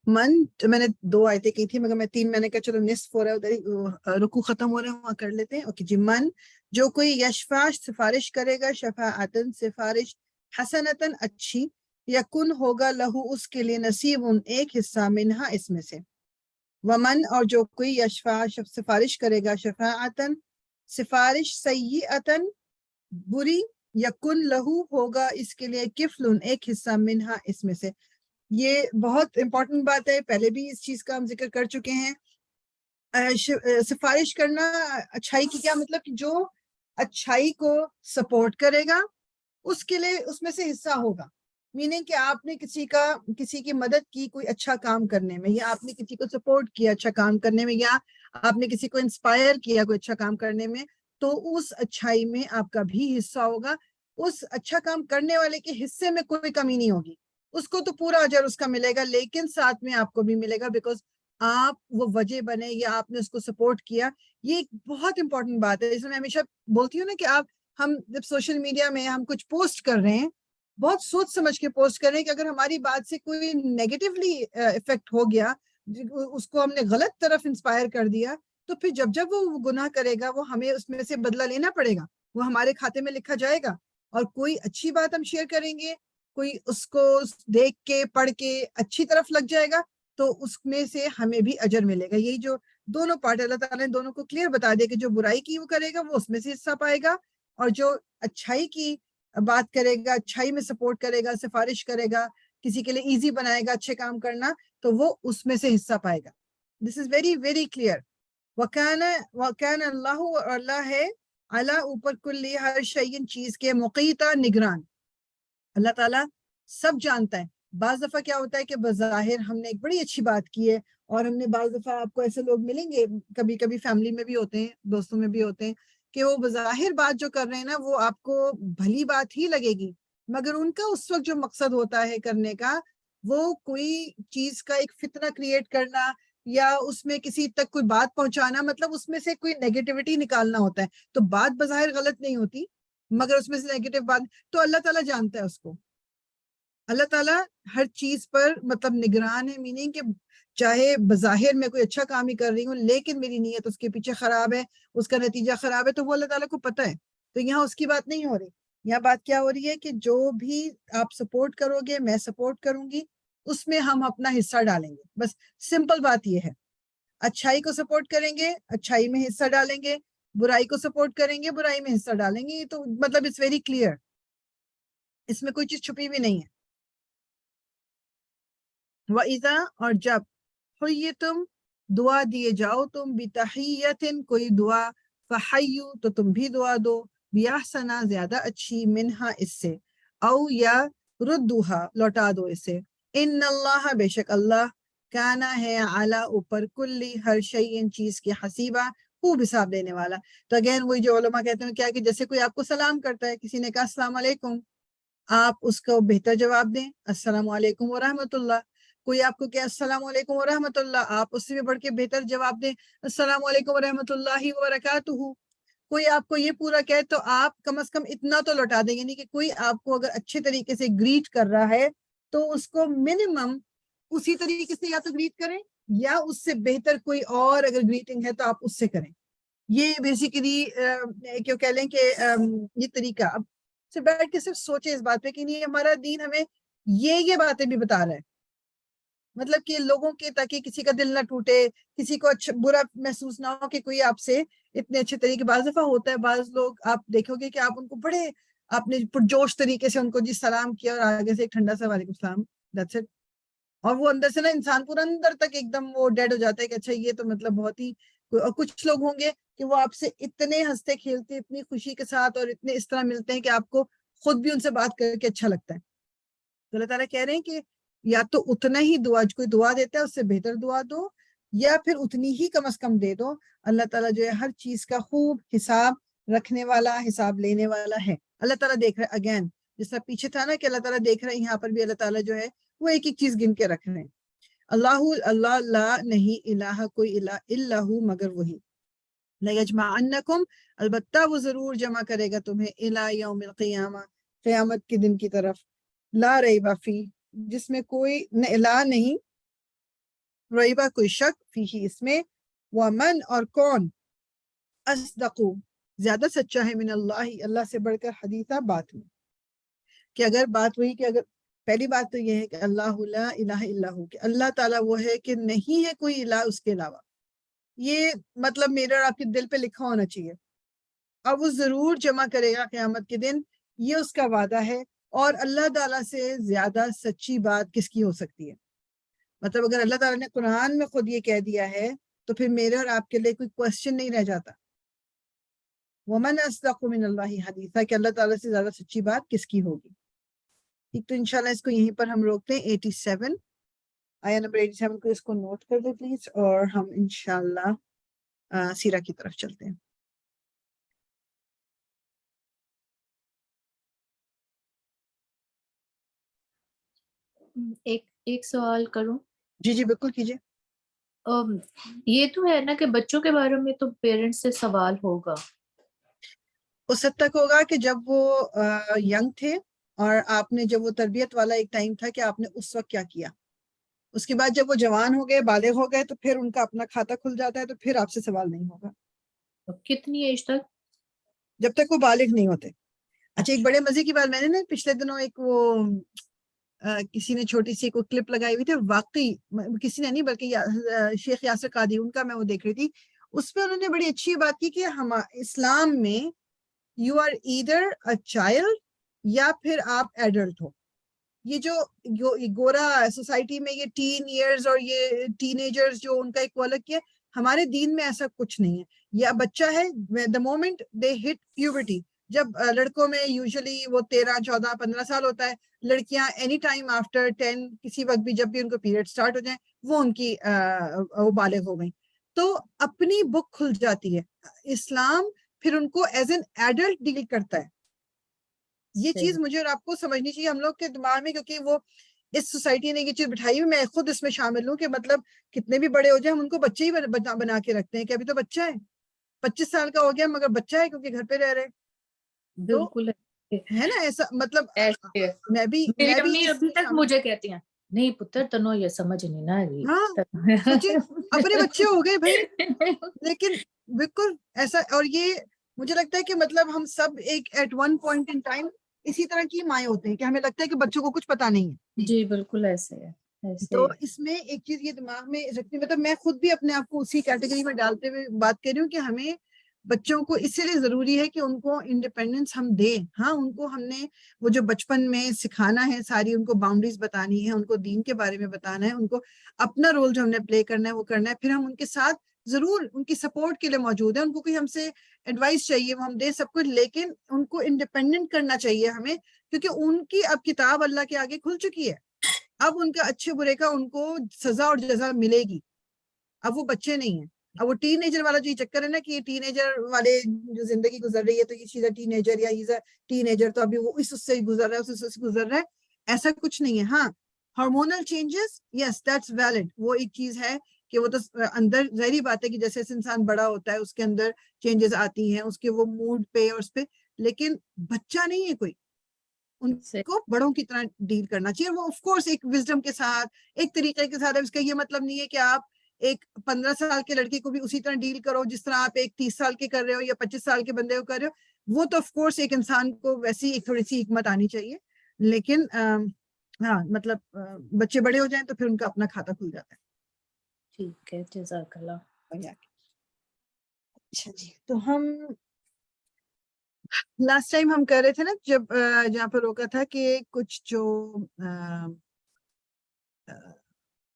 من میں نے 2 آیتیں کی تھی مگر میں 3 میں نے کہا چلو نصف ہو رہا ہے ادھر رکوع ختم ہو رہے ہیں وہاں کر لیتے ہیں. اوکے جی. من جو کوئی یشفع سفارش کرے گا، شفاعتن سفارش، حسنتن اچھی، یکن ہوگا لہو اس کے لیے، نصیب ایک حصہ، منہا اس میں سے. ومن اور جو کوئی یشفع سفارش کرے گا، شفاعتن سفارش، سیئتن بری، یکن لہو ہوگا اس کے لیے، کفل ایک حصہ، منہا اس میں سے. یہ بہت امپورٹنٹ بات ہے، پہلے بھی اس چیز کا ہم ذکر کر چکے ہیں. سفارش کرنا اچھائی کی کیا مطلب کہ جو اچھائی کو سپورٹ کرے گا اس کے لیے اس میں سے حصہ ہوگا. میننگ کہ آپ نے کسی کی مدد کی کوئی اچھا کام کرنے میں، یا آپ نے کسی کو سپورٹ کیا اچھا کام کرنے میں، یا آپ نے کسی کو انسپائر کیا کوئی اچھا کام کرنے میں، تو اس اچھائی میں آپ کا بھی حصہ ہوگا. اس اچھا کام کرنے والے کے حصے میں کوئی کمی نہیں ہوگی، اس کو تو پورا اجر اس کا ملے گا، لیکن ساتھ میں آپ کو بھی ملے گا، بیکاز آپ وہ وجہ بنے یا آپ نے اس کو سپورٹ کیا. یہ ایک بہت امپورٹنٹ بات ہے، اس میں ہمیشہ بولتی ہوں نا کہ آپ ہم جب سوشل میڈیا میں ہم کچھ پوسٹ کر رہے ہیں بہت سوچ سمجھ کے پوسٹ کر رہے ہیں کہ اگر ہماری بات سے کوئی نیگیٹیولی افیکٹ ہو گیا, اس کو ہم نے غلط طرف انسپائر کر دیا, تو پھر جب وہ گناہ کرے گا وہ ہمیں اس میں سے بدلہ لینا پڑے گا, وہ ہمارے کھاتے میں لکھا جائے گا. اور کوئی اچھی بات ہم شیئر کریں گے, کوئی اس کو دیکھ کے پڑھ کے اچھی طرف لگ جائے گا تو اس میں سے ہمیں بھی اجر ملے گا. یہی جو دونوں پارٹ اللہ تعالیٰ نے دونوں کو کلیئر بتا دیا کہ جو برائی کی وہ کرے گا وہ اس میں سے حصہ پائے گا, اور جو اچھائی کی بات کرے گا, اچھائی میں سپورٹ کرے گا, سفارش کرے گا, کسی کے لیے ایزی بنائے گا اچھے کام کرنا, تو وہ اس میں سے حصہ پائے گا. دس از ویری ویری کلیئر. وَكَانَ اللہ, اللہ ہے علی اوپر کلی ہر شیء چیز کے مقیتا نگران. اللہ تعالیٰ سب جانتا ہے. بعض دفعہ کیا ہوتا ہے کہ بظاہر ہم نے ایک بڑی اچھی بات کی ہے, اور ہم نے بعض دفعہ آپ کو ایسے لوگ ملیں گے, کبھی کبھی فیملی میں بھی ہوتے ہیں, دوستوں میں بھی ہوتے ہیں, کہ وہ بظاہر بات جو کر رہے ہیں نا وہ آپ کو بھلی بات ہی لگے گی, مگر ان کا اس وقت جو مقصد ہوتا ہے کرنے کا وہ کوئی چیز کا ایک فتنہ کریٹ کرنا, یا اس میں کسی تک کوئی بات پہنچانا, مطلب اس میں سے کوئی نیگیٹیوٹی نکالنا ہوتا ہے. تو بات بظاہر غلط نہیں ہوتی مگر اس میں سے نیگیٹو بات, تو اللہ تعالیٰ جانتا ہے اس کو. اللہ تعالیٰ ہر چیز پر مطلب نگران ہے, میننگ کہ چاہے بظاہر میں کوئی اچھا کام ہی کر رہی ہوں لیکن میری نیت اس کے پیچھے خراب ہے, اس کا نتیجہ خراب ہے, تو وہ اللہ تعالیٰ کو پتہ ہے. تو یہاں اس کی بات نہیں ہو رہی, یہاں بات کیا ہو رہی ہے کہ جو بھی آپ سپورٹ کرو گے, میں سپورٹ کروں گی, اس میں ہم اپنا حصہ ڈالیں گے. بس سمپل بات یہ ہے. اچھائی کو سپورٹ کریں گے, اچھائی میں حصہ ڈالیں گے, برائی کو سپورٹ کریں گے, برائی میں حصہ ڈالیں گے. یہ تو مطلب اٹس ویری کلیئر, اس میں کوئی چیز چھپی بھی نہیں ہے. وَإِذَا, اور جب, حُيِّتُم, دعا دیے جاؤ تم, بِتَحِيَّةٍ, کوئی دعا, فَحَيُّ, تو تم بھی دعا دو, بِأَحْسَنَ, زیادہ اچھی, منہا, اس سے, او یا ردوہا, لوٹا دو اسے. ان اللہ, بے شک اللہ, کانا ہے, علی, اوپر, کلی, ہر شیء, چیز کے, حسیبہ, خوب حساب لینے والا. تو اگین وہی جو علماء کہتے ہیں کیا کہ جیسے کوئی آپ کو سلام کرتا ہے, کسی نے کہا السلام علیکم, آپ اس کو بہتر جواب دیں, السلام علیکم ورحمۃ اللہ. کوئی آپ کو کہ السلام علیکم ورحمۃ اللہ, آپ اس سے بھی بڑھ کے بہتر جواب دیں, السلام علیکم ورحمۃ اللہ وبرکاتہ. کوئی آپ کو یہ پورا کہے تو آپ کم از کم اتنا تو لوٹا دیں, یعنی کہ کوئی آپ کو اگر اچھے طریقے سے گریٹ کر رہا ہے تو اس کو منیمم اسی طریقے سے یا تو گریٹ کریں, یا اس سے بہتر کوئی اور اگر گریٹنگ ہے تو آپ اس سے کریں. یہ بیسیکلی کیوں کہہ لیں کہ یہ طریقہ. اب سے بیٹھ کے صرف سوچیں اس بات پہ کہ نہیں ہمارا دین ہمیں یہ باتیں بھی بتا رہا ہے, مطلب کہ لوگوں کے, تاکہ کسی کا دل نہ ٹوٹے, کسی کو اچھا برا محسوس نہ ہو کہ کوئی آپ سے اتنے اچھے طریقے. بعض دفعہ ہوتا ہے بعض لوگ آپ دیکھو گے کہ آپ ان کو بڑے, آپ نے پرجوش طریقے سے ان کو جی سلام کیا اور آگے سے ایک ٹھنڈا سا وعلیکم السلام, دیٹس اٹ. اور وہ اندر سے نا انسان پورا اندر تک ایک دم وہ ڈیڈ ہو جاتا ہے کہ اچھا یہ تو مطلب بہت ہی. اور کچھ لوگ ہوں گے کہ وہ آپ سے اتنے ہنستے کھیلتے, اتنی خوشی کے ساتھ اور اتنے اس طرح ملتے ہیں کہ آپ کو خود بھی ان سے بات کر کے اچھا لگتا ہے. تو اللہ تعالیٰ کہہ رہے ہیں کہ یا تو اتنا ہی دعا, کوئی دعا دیتا ہے اس سے بہتر دعا دو, یا پھر اتنی ہی کم از کم دے دو. اللہ تعالیٰ جو ہے ہر چیز کا خوب حساب رکھنے والا, حساب لینے والا ہے. اللہ تعالیٰ دیکھ رہا ہے, اگین جس طرح پیچھے تھا نا کہ اللہ تعالیٰ دیکھ رہا ہے, یہاں پر بھی اللہ تعالیٰ جو ہے وہ ایک ایک چیز گن کے رکھ رہے ہیں. اللہ لا, نہیں, الہ, کوئی الہ, الا ہو, مگر وہی. لَيَجْمَعَنَّكُمْ, البتہ وہ ضرور جمع کرے گا تمہیں, الی یوم القیامہ, قیامت کے دن کی طرف, لا ریبہ فی, جس میں کوئی لا نہیں, ریبہ کوئی شک, فی اس میں, ومن, اور کون, اصدق, زیادہ سچا ہے, من اللہ, اللہ سے بڑھ کر, حدیثہ, بات میں. کہ اگر بات وہی کہ اگر پہلی بات تو یہ ہے کہ اللہ لا الہ الا ہو, کہ اللہ تعالیٰ وہ ہے کہ نہیں ہے کوئی الہ اس کے علاوہ. یہ مطلب میرے اور آپ کے دل پہ لکھا ہونا چاہیے. اور وہ ضرور جمع کرے گا قیامت کے دن, یہ اس کا وعدہ ہے. اور اللہ تعالیٰ سے زیادہ سچی بات کس کی ہو سکتی ہے؟ مطلب اگر اللہ تعالیٰ نے قرآن میں خود یہ کہہ دیا ہے تو پھر میرے اور آپ کے لیے کوئی کوشچن نہیں رہ جاتا. وَمَنْ أَصْدَقُ مِنَ اللَّهِ حَدِيثًا, کہ اللہ تعالیٰ سے زیادہ سچی بات کس کی ہوگی. ٹھیک, تو انشاءاللہ اس کو یہیں پر ہم روکتے ہیں. 87, آیا نمبر 87 کو اس کو نوٹ کر دیں پلیز, اور ہم انشاءاللہ سیرہ کی طرف چلتے ہیں. ایک سوال کروں؟ جی جی بالکل کیجیے. یہ تو ہے نا کہ بچوں کے بارے میں تو پیرنٹس سے سوال ہوگا. اس حد تک ہوگا کہ جب وہ ینگ تھے اور آپ نے جب وہ تربیت والا ایک ٹائم تھا کہ آپ نے اس وقت کیا کیا. اس کے بعد جب وہ جوان ہو گئے بالغ ہو گئے تو پھر ان کا اپنا کھاتا کھل جاتا ہے تو پھر آپ سے سوال نہیں ہوگا کتنی ایج تک؟ جب تک وہ بالغ نہیں ہوتے. اچھا ایک بڑے مزے کی بات میں نے نا پچھلے دنوں ایک وہ کسی نے چھوٹی سی کوئی کلپ لگائی ہوئی تھی واقعی کسی نے نہیں بلکہ شیخ یاسر قادری ان کا میں وہ دیکھ رہی تھی. اس میں انہوں نے بڑی اچھی بات کی کہ ہم اسلام میں you are either a child یا پھر آپ ایڈلٹ ہو. یہ جو گورا سوسائٹی میں یہ ٹین ایئرز اور یہ ٹین ایجرز جو ان کا ایک الگ کیا ہمارے دین میں ایسا کچھ نہیں ہے. یا بچہ ہے the moment they hit puberty. جب لڑکوں میں یوزلی وہ 13 14 15 سال ہوتا ہے, لڑکیاں اینی ٹائم آفٹر 10 کسی وقت بھی جب بھی ان کو پیریڈ سٹارٹ ہو جائیں وہ ان کی وہ بالغ ہو گئیں تو اپنی بک کھل جاتی ہے. اسلام پھر ان کو ایز این ایڈلٹ ڈیل کرتا ہے. یہ چیز مجھے اور آپ کو سمجھنی چاہیے ہم لوگ کے دماغ میں, کیونکہ وہ اس سوسائٹی نے یہ چیز بٹھائی ہوئی, میں خود اس میں شامل ہوں کہ مطلب کتنے بھی بڑے ہو جائیں ہم ان کو بچے ہی بنا کے رکھتے ہیں کہ ابھی تو بچہ ہے, 25 سال کا ہو گیا مگر بچہ ہے کیونکہ گھر پہ رہ رہے. تو بالکل ہے نا ایسا, مطلب ایسے میں بھی میری امی اس ابھی میں تک شامل مجھے کہتی ہیں نہیں پتر تنو یہ سمجھ نہیں نہ آئی. ہاں سوچے اپنے بچے ہو گئے بھائی, لیکن بالکل ایسا. اور یہ مجھے لگتا ہے کہ مطلب ہم سب ایک at one point in time اسی طرح کی مائیں ہوتے ہیں کہ ہمیں لگتا ہے کہ بچوں کو کچھ پتا نہیں ہے. جی بالکل ایسے ہے تو اس میں ایک چیز یہ دماغ میں رکھنی, مطلب میں خود بھی اپنے آپ کو اسی کیٹیگری میں ڈالتے ہوئے بات کر رہی ہوں کہ ہمیں بچوں کو اس لیے ضروری ہے کہ ان کو انڈیپینڈنس ہم دیں. ہاں ان کو ہم نے وہ جو بچپن میں سکھانا ہے ساری ان کو باؤنڈریز بتانی ہے, ان کو دین کے بارے میں بتانا ہے, ان کو اپنا رول جو ہم نے پلے کرنا ہے وہ کرنا ہے. پھر ہم ان کے ساتھ ضرور ان کی سپورٹ کے لیے موجود ہیں, ان کو کوئی ہم سے ایڈوائس چاہیے وہ ہم دیں سب کچھ, لیکن ان کو انڈیپینڈنٹ کرنا چاہیے ہمیں, کیونکہ ان کی اب کتاب اللہ کے آگے کھل چکی ہے. اب ان کا اچھے برے کا ان کو سزا اور جزا ملے گی. اب وہ بچے نہیں ہیں. اب وہ ٹین ایجر والا جو یہ چکر ہے نا کہ یہ ٹین ایجر والے جو زندگی گزر رہی ہے تو یہ چیز ٹین ایجر یا ٹین ایجر تو ابھی وہ اس سے گزر رہا ہے اس سے گزر رہا ہے, ایسا کچھ نہیں ہے. ہاں hormonal changes yes that's valid, وہ ایک چیز ہے کہ وہ تو اندر ظاہری بات ہے کہ جیسے انسان بڑا ہوتا ہے اس کے اندر چینجز آتی ہیں اس کے وہ موڈ پہ اور اس پہ, لیکن بچہ نہیں ہے کوئی, ان کو بڑوں کی طرح ڈیل کرنا چاہیے. وہ آف کورس ایک وزڈم کے ساتھ ایک طریقے کے ساتھ. اس کا یہ مطلب نہیں ہے کہ آپ ایک 15 سال کے لڑکے کو بھی اسی طرح ڈیل کرو جس طرح آپ ایک 30 سال کے کر رہے ہو یا 25 سال کے بندے کو کر رہے ہو. وہ تو آف کورس ایک انسان کو ویسی ایک تھوڑی سی حکمت آنی چاہیے, لیکن ہاں مطلب بچے بڑے ہو جائیں تو پھر ان کا اپنا کھاتا کھل جاتا ہے. ٹھیک ہے جزاک اللہ. اچھا جی, تو ہم لاسٹ ٹائم ہم کر رہے تھے نا جب جہاں پر روکا تھا کہ کچھ جو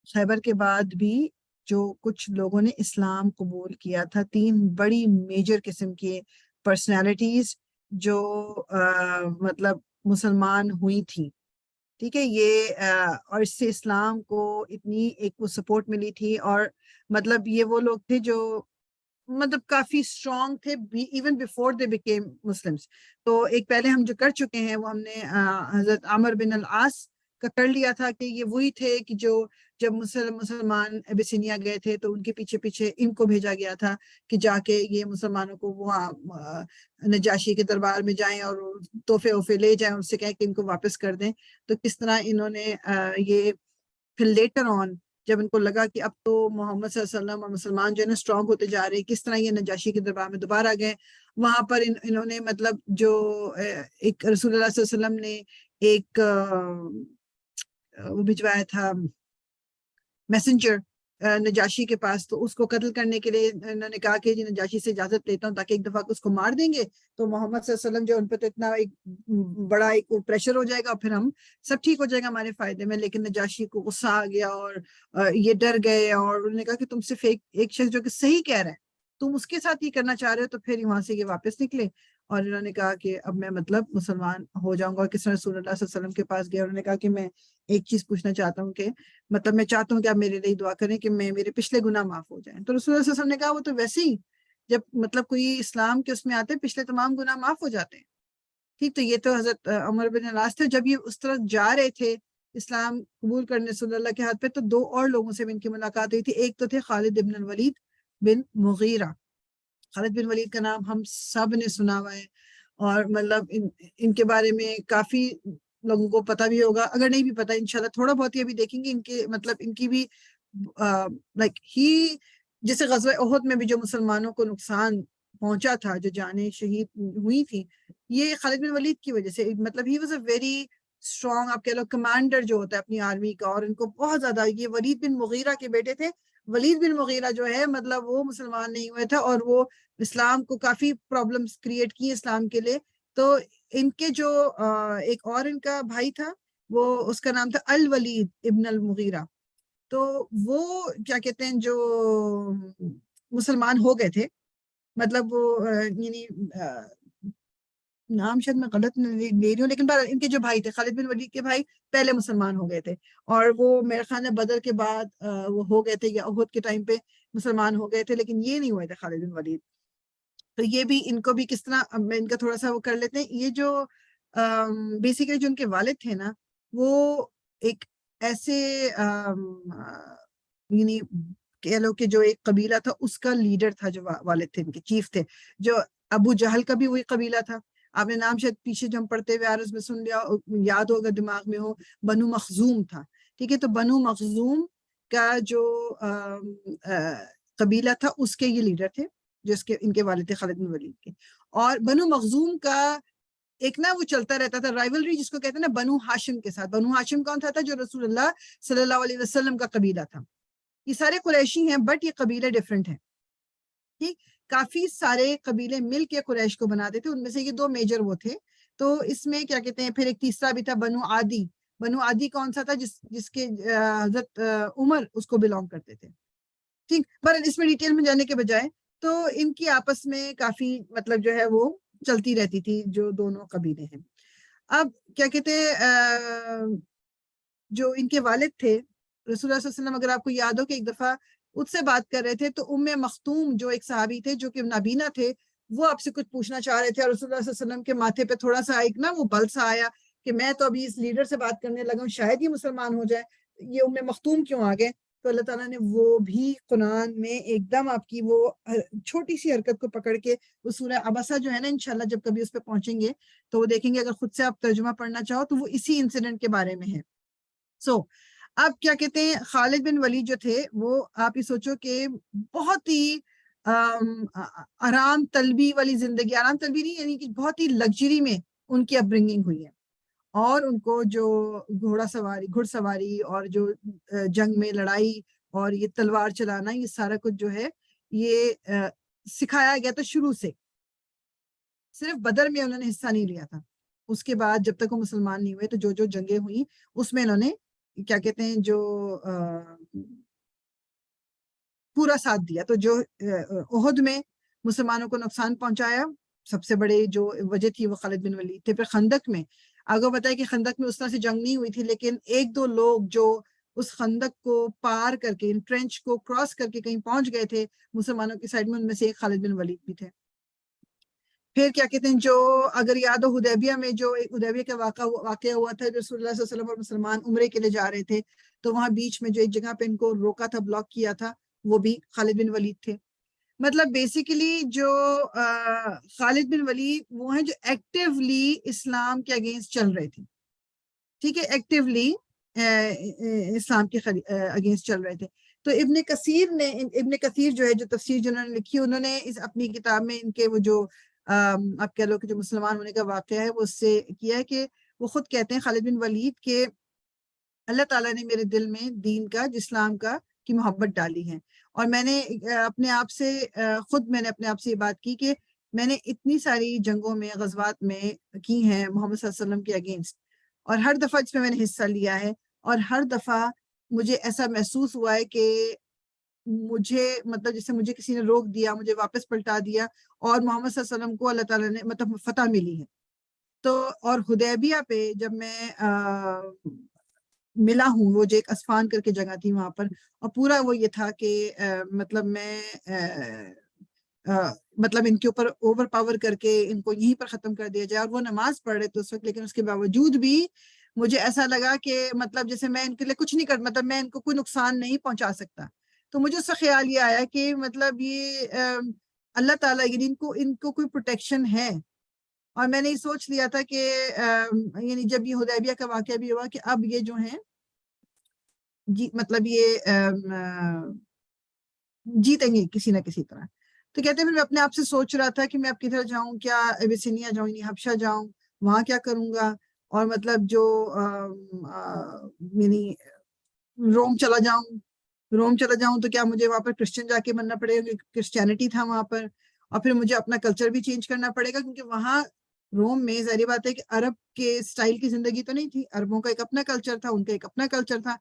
خیبر کے بعد بھی جو کچھ لوگوں نے اسلام قبول کیا تھا, 3 بڑی میجر قسم کی پرسنالٹیز جو مطلب مسلمان ہوئی تھی, ٹھیک ہے. یہ اور اس سے اسلام کو اتنی ایک وہ سپورٹ ملی تھی, اور مطلب یہ وہ لوگ تھے جو مطلب کافی اسٹرانگ تھے even before they became Muslims. تو ایک پہلے ہم جو کر چکے ہیں وہ ہم نے حضرت عمر بن العاص کا کر لیا تھا کہ یہ وہی تھے کہ جو جب مسلمان ابیسینیا گئے تھے تو ان کے پیچھے پیچھے ان کو بھیجا گیا تھا کہ جا کے یہ مسلمانوں کو وہاں نجاشی کے دربار میں جائیں اور تحفے وحفے لے جائیں, ان سے کہیں کہ ان کو واپس کر دیں. تو کس طرح انہوں نے یہ پھر لیٹر آن جب ان کو لگا کہ اب تو محمد صلی اللہ علیہ وسلم اور مسلمان جو ہے نا اسٹرانگ ہوتے جا رہے ہیں, کس طرح یہ نجاشی کے دربار میں دوبارہ گئے. وہاں پر انہوں نے مطلب جو ایک رسول اللہ صلی اللہ علیہ وسلم نے ایک وہ بھجوایا تھا میسنجر نجاشی کے پاس, تو اس کو قتل کرنے کے لیے انہوں نے کہا کہ جی نجاشی سے اجازت لیتا ہوں تاکہ ایک دفعہ اس کو مار دیں گے تو محمد صلی اللہ علیہ وسلم جو ان پہ تو اتنا ایک بڑا ایک پریشر ہو جائے گا اور پھر ہم سب ٹھیک ہو جائے گا ہمارے فائدے میں. لیکن نجاشی کو غصہ آ گیا اور یہ ڈر گئے اور انہوں نے کہا کہ تم صرف ایک شخص جو کہ صحیح کہہ رہا ہے تم اس کے ساتھ یہ کرنا چاہ رہے ہو. تو پھر وہاں سے یہ واپس نکلے اور انہوں نے کہا کہ اب میں مطلب مسلمان ہو جاؤں گا. اور کس طرح رسول اللہ صلی اللہ علیہ وسلم کے پاس گیا, انہوں نے کہا کہ میں ایک چیز پوچھنا چاہتا ہوں کہ مطلب میں چاہتا ہوں کہ آپ میرے لیے دعا کریں کہ میرے پچھلے گناہ معاف ہو جائیں. تو رسول اللہ صلی اللہ علیہ وسلم نے کہا وہ تو ویسے ہی جب مطلب کوئی اسلام کے اس میں آتے پچھلے تمام گناہ معاف ہو جاتے ہیں, ٹھیک. تو یہ تو حضرت عمر بن العاص تھے. جب یہ اس طرح جا رہے تھے اسلام قبول کرنے رسول اللہ کے ہاتھ پہ, تو 2 اور لوگوں سے بھی ان کی ملاقات ہوئی تھی. ایک تو تھے خالد بن الولید بن مغیرہ. خالد بن ولید کا نام ہم سب نے سنا ہوا ہے, اور مطلب ان کے بارے میں کافی لوگوں کو پتہ بھی ہوگا، اگر نہیں بھی پتہ انشاءاللہ تھوڑا بہت یہ بھی دیکھیں گے ان کے مطلب ان کی بھی لائک ہی جیسے غزوہ احد میں بھی جو مسلمانوں کو نقصان پہنچا تھا، جو جانیں شہید ہوئی تھی، یہ خالد بن ولید کی وجہ سے، مطلب ہی واز اے ویری اسٹرانگ، آپ کہہ لو کمانڈر جو ہوتا ہے اپنی آرمی کا، اور ان کو بہت زیادہ، یہ ولید بن مغیرہ کے بیٹے تھے. ولید بن مغیرہ جو ہے مطلب وہ مسلمان نہیں ہوئے تھے اور وہ اسلام کو کافی پرابلمس کریٹ کی اسلام کے لیے. تو ان کے جو ایک اور ان کا بھائی تھا، وہ اس کا نام تھا الولید ابن المغیرہ. تو وہ کیا کہتے ہیں جو مسلمان ہو گئے تھے، مطلب وہ یعنی نام شاید میں غلط لے رہی ہوں، لیکن ان کے جو بھائی تھے خالد بن ولید کے بھائی پہلے مسلمان ہو گئے تھے، اور وہ میرے خیال میں بدر کے بعد وہ ہو گئے تھے یا احد کے ٹائم پہ مسلمان ہو گئے تھے، لیکن یہ نہیں ہوئے تھے خالد بن ولید. تو یہ بھی ان کو بھی کس طرح، اب میں ان کا تھوڑا سا وہ کر لیتے ہیں. یہ جو بیسیکلی جو ان کے والد تھے نا، وہ ایک ایسے یعنی کہہ لو کہ جو ایک قبیلہ تھا اس کا لیڈر تھا، جو والد تھے ان کے چیف تھے. جو ابو جہل کا بھی وہی قبیلہ تھا، آپ نے نام شاید پیچھے جو ہم پڑھتے ہوئے عرض میں سن لیا، یاد ہوگا دماغ میں ہو، بنو مخزوم تھا. ٹھیک ہے، تو بنو مخزوم کا جو قبیلہ تھا اس کے یہ لیڈر تھے، جس کے ان کے والد تھے خالد بن ولید کے. اور بنو مخزوم کا ایک نا وہ چلتا رہتا تھا رائیولری، جس کو کہتے ہیں نا بنو ہاشم کے ساتھ. بنو ہاشم کون تھا؟ جو رسول اللہ صلی اللہ علیہ وسلم کا قبیلہ تھا. یہ سارے قریشی ہیں بٹ یہ قبیلے ڈیفرنٹ ہیں. ٹھیک، کافی سارے قبیلے مل کے قریش کو بناتے تھے، ان میں سے یہ 2 میجر وہ تھے. تو اس میں کیا کہتے ہیں، پھر ایک تیسرا بھی تھا بنو عادی. بنو عادی کون سا تھا؟ جس کے حضرت عمر اس کو بلونگ کرتے تھے. ٹھیک، پر اس میں ڈیٹیل میں جانے کے بجائے تو ان کی آپس میں کافی مطلب جو ہے وہ چلتی رہتی تھی جو دونوں قبیلے ہیں. اب کیا کہتے ہیں، جو ان کے والد تھے رسول اللہ صلی اللہ علیہ وسلم، اگر آپ کو یاد ہو کہ ایک دفعہ اس سے بات کر رہے تھے تو مختوم جو ایک صحابی تھے جو کہ نابینا تھے، وہ آپ سے کچھ پوچھنا چاہ رہے تھے، اور رسول اللہ صلی اللہ علیہ وسلم کے ماتھے پہ تھوڑا سا ایک نا وہ بل سا آیا کہ میں تو ابھی اس لیڈر سے بات کرنے لگا ہوں، شاید یہ مسلمان ہو جائے، یہ مختوم کیوں آ گئے؟ تو اللہ تعالیٰ نے وہ بھی قرآن میں ایک دم آپ کی وہ چھوٹی سی حرکت کو پکڑ کے، وہ سورہ عبسہ جو ہے نا، انشاءاللہ جب کبھی اس پہ پہنچیں گے تو وہ دیکھیں گے، اگر خود سے آپ ترجمہ پڑھنا چاہو تو وہ اسی انسیڈنٹ کے بارے میں ہے. اب کیا کہتے ہیں، خالد بن ولید جو تھے وہ آپ ہی سوچو کہ بہت ہی آرام طلبی والی زندگی، آرام طلبی نہیں یعنی کہ بہت ہی لگژری میں ان کی اپ برنگنگ ہوئی ہے. اور ان کو جو گھڑ سواری اور جو جنگ میں لڑائی اور یہ تلوار چلانا، یہ سارا کچھ جو ہے یہ سکھایا گیا تھا شروع سے. صرف بدر میں انہوں نے حصہ نہیں لیا تھا، اس کے بعد جب تک وہ مسلمان نہیں ہوئے تو جو جنگیں ہوئیں اس میں انہوں نے کیا کہتے ہیں جو پورا ساتھ دیا. تو جو احد میں مسلمانوں کو نقصان پہنچایا، سب سے بڑے جو وجہ تھی وہ خالد بن ولید تھے. پھر خندق میں آگے بتایا کہ خندق میں اس طرح سے جنگ نہیں ہوئی تھی، لیکن 1-2 لوگ جو اس خندق کو پار کر کے، ان ٹرینچ کو کراس کر کے کہیں پہنچ گئے تھے مسلمانوں کی سائڈ میں، ان میں سے ایک خالد بن ولید بھی تھے. پھر کیا کہتے ہیں، جو اگر یاد ہو حدیبیہ میں جو حدیبیہ کا واقعہ ہوا تھا، رسول اللہ صلی اللہ علیہ وسلم اور مسلمان عمرے کے لیے جا رہے تھے، تو وہاں بیچ میں جو ایک جگہ پہ ان کو روکا تھا، بلاک کیا تھا، وہ بھی خالد بن ولید تھے. مطلب بیسیکلی جو خالد بن ولید وہ ہیں جو ایکٹیولی اسلام کے اگینسٹ چل رہے تھے. ٹھیک ہے، ایکٹیولی اسلام کے اگینسٹ چل رہے تھے. تو ابن کثیر جو ہے، جو تفسیر جنہوں نے لکھی، انہوں نے اس اپنی کتاب میں ان کے وہ جو آپ کہہ لو کہ جو مسلمان ہونے کا واقعہ ہے وہ اس سے کیا ہے کہ وہ خود کہتے ہیں خالد بن ولید کہ اللہ تعالیٰ نے میرے دل میں دین کا، اسلام کا کی محبت ڈالی ہے. اور میں نے اپنے آپ سے اپنے آپ سے یہ بات کی کہ میں نے اتنی ساری جنگوں میں، غزوات میں کی ہیں محمد صلی اللہ علیہ وسلم کے اگینسٹ، اور ہر دفعہ اس میں نے حصہ لیا ہے، اور ہر دفعہ مجھے ایسا محسوس ہوا ہے کہ مجھے مطلب جیسے مجھے کسی نے روک دیا، مجھے واپس پلٹا دیا، اور محمد صلی اللہ علیہ وسلم کو اللہ تعالیٰ نے مطلب فتح ملی ہے. تو اور حدیبیہ پہ جب میں ملا ہوں، وہ جو ایک اسفان کر کے جگہ تھی وہاں پر، اور پورا وہ یہ تھا کہ مطلب میں مطلب ان کے اوپر اوور پاور کر کے ان کو یہیں پر ختم کر دیا جائے. اور وہ نماز پڑھ رہے تھے اس وقت، لیکن اس کے باوجود بھی مجھے ایسا لگا کہ مطلب جیسے میں ان کے لیے کچھ نہیں کر، مطلب میں ان کو کوئی نقصان نہیں پہنچا سکتا. تو مجھے اس سے خیال یہ آیا کہ مطلب یہ اللہ تعالیٰ ان کو کوئی پروٹیکشن ہے. اور میں نے یہ سوچ لیا تھا کہ یعنی جب یہ حدیبیہ کا واقعہ بھی ہوا کہ اب یہ جو ہیں مطلب یہ جیتیں گے کسی نہ کسی طرح. تو کہتے ہیں پھر میں اپنے آپ سے سوچ رہا تھا کہ میں اب کدھر جاؤں, کیا ابیسینیا جاؤں یعنی حبشہ جاؤں, وہاں کیا کروں گا, اور مطلب جو یعنی روم چلا جاؤں تو کیا مجھے وہاں پر کرسچن جا کے بننا پڑے گا, کرسچینٹی تھا وہاں پر, اور پھر مجھے اپنا کلچر بھی چینج کرنا پڑے گا کیونکہ وہاں روم میں ظاہر بات ہے کہ عرب کے سٹائل کی زندگی تو نہیں تھی, عربوں کا ایک اپنا کلچر تھا, ان کا ایک اپنا کلچر تھا.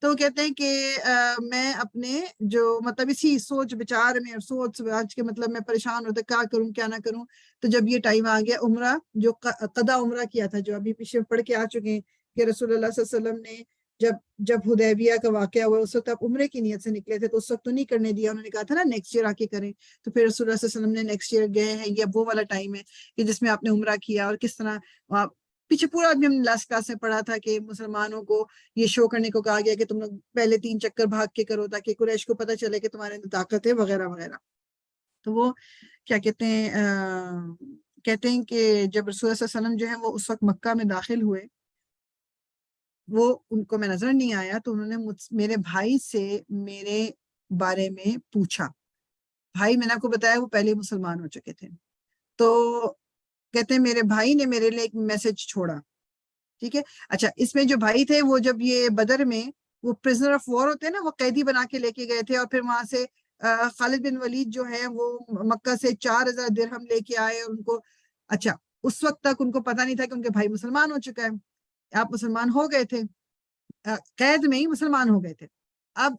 تو وہ کہتے ہیں کہ میں اپنے جو مطلب اسی سوچ بچار میں اور سوچ آج کے مطلب میں پریشان ہوتا کیا کروں کیا نہ کروں. تو جب یہ ٹائم آ گیا عمرہ جو قضا عمرہ کیا تھا, جو ابھی پیچھے پڑھ کے آ چکے ہیں کہ رسول اللہ صلی اللہ علیہ وسلم نے جب حدیبیہ کا واقعہ ہوا اس وقت آپ عمرے کی نیت سے نکلے تھے, تو اس وقت تو نہیں کرنے دیا, انہوں نے کہا تھا نا نیکسٹ ایئر آ کے کریں. تو پھر رسول اللہ صلی اللہ علیہ وسلم نے نیکسٹ ایئر گئے ہیں, یہ وہ والا ٹائم ہے کہ جس میں آپ نے عمرہ کیا, اور کس طرح پیچھے پورا بھی ہم نے لاسٹ کلاس میں پڑھا تھا کہ مسلمانوں کو یہ شو کرنے کو کہا گیا کہ تم لوگ پہلے 3 چکر بھاگ کے کرو تاکہ قریش کو پتہ چلے کہ تمہارے اندر طاقت ہے وغیرہ وغیرہ. تو وہ کیا کہتے ہیں کہ جب رسول اللہ صلی اللہ علیہ وسلم جو ہے وہ اس وقت مکہ میں داخل ہوئے, وہ ان کو میں نظر نہیں آیا, تو انہوں نے میرے بھائی سے میرے بارے میں پوچھا. بھائی میں نے آپ کو بتایا وہ پہلے مسلمان ہو چکے تھے. تو کہتے ہیں میرے بھائی نے میرے لیے ایک میسج چھوڑا. ٹھیک ہے, اچھا اس میں جو بھائی تھے وہ جب یہ بدر میں وہ پرزنر آف وار ہوتے ہیں نا, وہ قیدی بنا کے لے کے گئے تھے, اور پھر وہاں سے خالد بن ولید جو ہے وہ مکہ سے 4000 درہم لے کے آئے, اور ان کو اچھا اس وقت تک ان کو پتہ نہیں تھا کہ ان کے بھائی مسلمان ہو چکا ہے. آپ مسلمان ہو گئے تھے, قید میں ہی مسلمان ہو گئے تھے. اب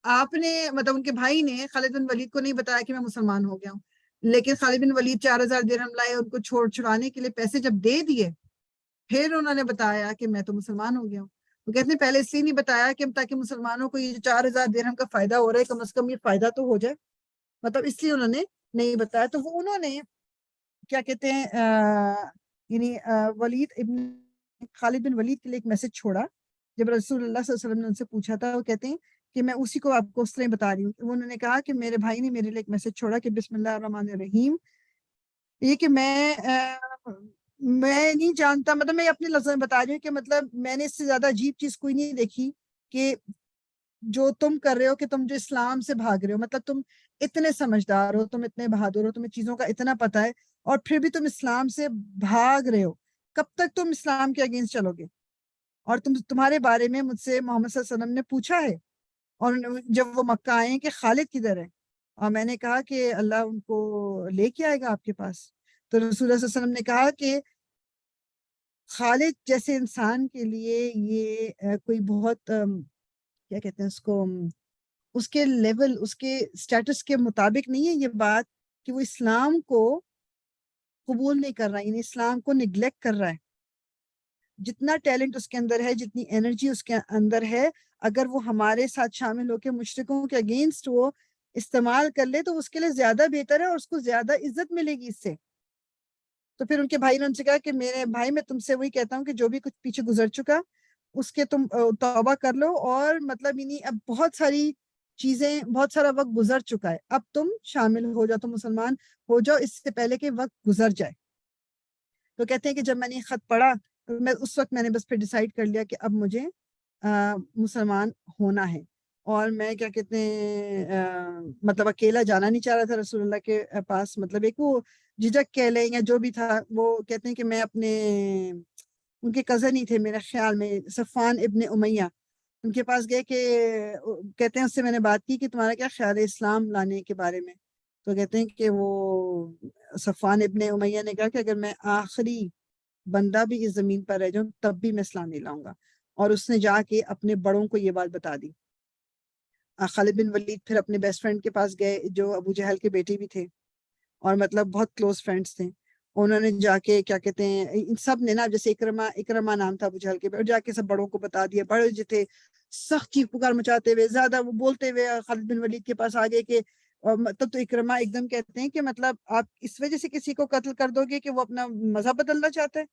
آپ نے مطلب ان کے بھائی نے خالد بن ولید کو نہیں بتایا کہ میں مسلمان ہو گیا ہوں, لیکن خالد بن ولید 4000 درہم لائے, ان کو چھڑانے کے لیے پیسے جب دے دیے پھر انہوں نے بتایا کہ میں تو مسلمان ہو گیا ہوں. وہ کہتے ہیں پہلے اس لیے نہیں بتایا کہ تاکہ مسلمانوں کو یہ جو 4000 درہم کا فائدہ ہو رہا ہے کم از کم یہ فائدہ تو ہو جائے, مطلب اس لیے انہوں نے نہیں بتایا. تو وہ انہوں نے کیا کہتے ہیں یعنی ولید ابن خالد بن ولید کے لیے ایک میسج چھوڑا جب رسول اللہ صلی اللہ علیہ وسلم نے ان سے پوچھا تھا. وہ کہتے ہیں کہ میں اسی کو آپ کو اس طرح بتا رہی ہوں. انہوں نے کہا کہ میرے بھائی نے میرے لیے ایک میسج چھوڑا کہ بسم اللہ الرحمن الرحیم, یہ کہ میں نہیں جانتا, مطلب میں اپنے لفظوں میں بتا رہی ہوں کہ مطلب میں نے اس سے زیادہ عجیب چیز کوئی نہیں دیکھی کہ جو تم کر رہے ہو کہ تم جو اسلام سے بھاگ رہے ہو, مطلب تم اتنے سمجھدار ہو, تم اتنے بہادر ہو, تمہیں چیزوں کا اتنا پتہ ہے, اور پھر بھی تم اسلام سے بھاگ رہے ہو. کب تک تم اسلام کے اگینسٹ چلو گے؟ اور تمہارے بارے میں مجھ سے محمد صلی اللہ علیہ وسلم نے پوچھا ہے, اور جب وہ مکہ آئے کہ خالد کدھر ہے, اور میں نے کہا کہ اللہ ان کو لے کے آئے گا آپ کے پاس. تو رسول اللہ صلی اللہ علیہ وسلم نے کہا کہ خالد جیسے انسان کے لیے یہ کوئی بہت کیا کہتے ہیں اس کو, اس کے لیول اس کے سٹیٹس کے مطابق نہیں ہے یہ بات کہ وہ اسلام کو قبول نہیں کر رہا, یعنی اسلام کو نگلیکٹ کر رہا ہے. جتنا ٹیلنٹ اس کے اندر ہے, جتنی انرجی اس کے اندر ہے, اگر وہ ہمارے ساتھ شامل ہو کے مشرکوں کے اگینسٹ وہ استعمال کر لے تو اس کے لیے زیادہ بہتر ہے, اور اس کو زیادہ عزت ملے گی اس سے. تو پھر ان کے بھائی نے ان سے کہا کہ میرے بھائی میں تم سے وہی کہتا ہوں کہ جو بھی کچھ پیچھے گزر چکا اس کے تم توبہ کر لو, اور مطلب یعنی اب بہت ساری چیزیں, بہت سارا وقت گزر چکا ہے, اب تم شامل ہو جاؤ, تم مسلمان ہو جاؤ اس سے پہلے کہ وقت گزر جائے. تو کہتے ہیں کہ جب میں نے یہ خط پڑھا میں اس وقت میں نے بس پھر ڈیسائیڈ کر لیا کہ اب مجھے مسلمان ہونا ہے. اور میں کیا کہتے ہیں مطلب اکیلا جانا نہیں چاہ رہا تھا رسول اللہ کے پاس, مطلب ایک وہ جھجک کہہ لیں یا جو بھی تھا. وہ کہتے ہیں کہ میں اپنے ان کے کزن ہی تھے میرے خیال میں, صفوان ابن امیہ, ان کے پاس گئے کہ کہتے ہیں اس سے میں نے بات کی کہ تمہارا کیا خیال ہے اسلام لانے کے بارے میں. تو کہتے ہیں کہ وہ صفوان ابن امیہ نے کہا کہ اگر میں آخری بندہ بھی اس زمین پر رہ جاؤں تب بھی میں اسلام نہیں لاؤں گا. اور اس نے جا کے اپنے بڑوں کو یہ بات بتا دی. خالد بن ولید پھر اپنے بیسٹ فرینڈ کے پاس گئے جو ابو جہل کے بیٹے بھی تھے, اور مطلب بہت کلوز فرینڈز تھے. انہوں نے جا کے کیا کہتے ہیں ان سب نے نا, جیسے اکرما نام تھا ابو جہل کے, اور جا کے سب بڑوں کو بتا دیا. بڑے جو تھے سخت چیخ پکار مچاتے ہوئے, زیادہ وہ بولتے ہوئے خالد بن ولید کے پاس آگے کہ مطلب, تو اکرما ایک دم کہتے ہیں کہ مطلب آپ اس وجہ سے کسی کو قتل کر دو گے کہ وہ اپنا مذہب بدلنا چاہتا ہے.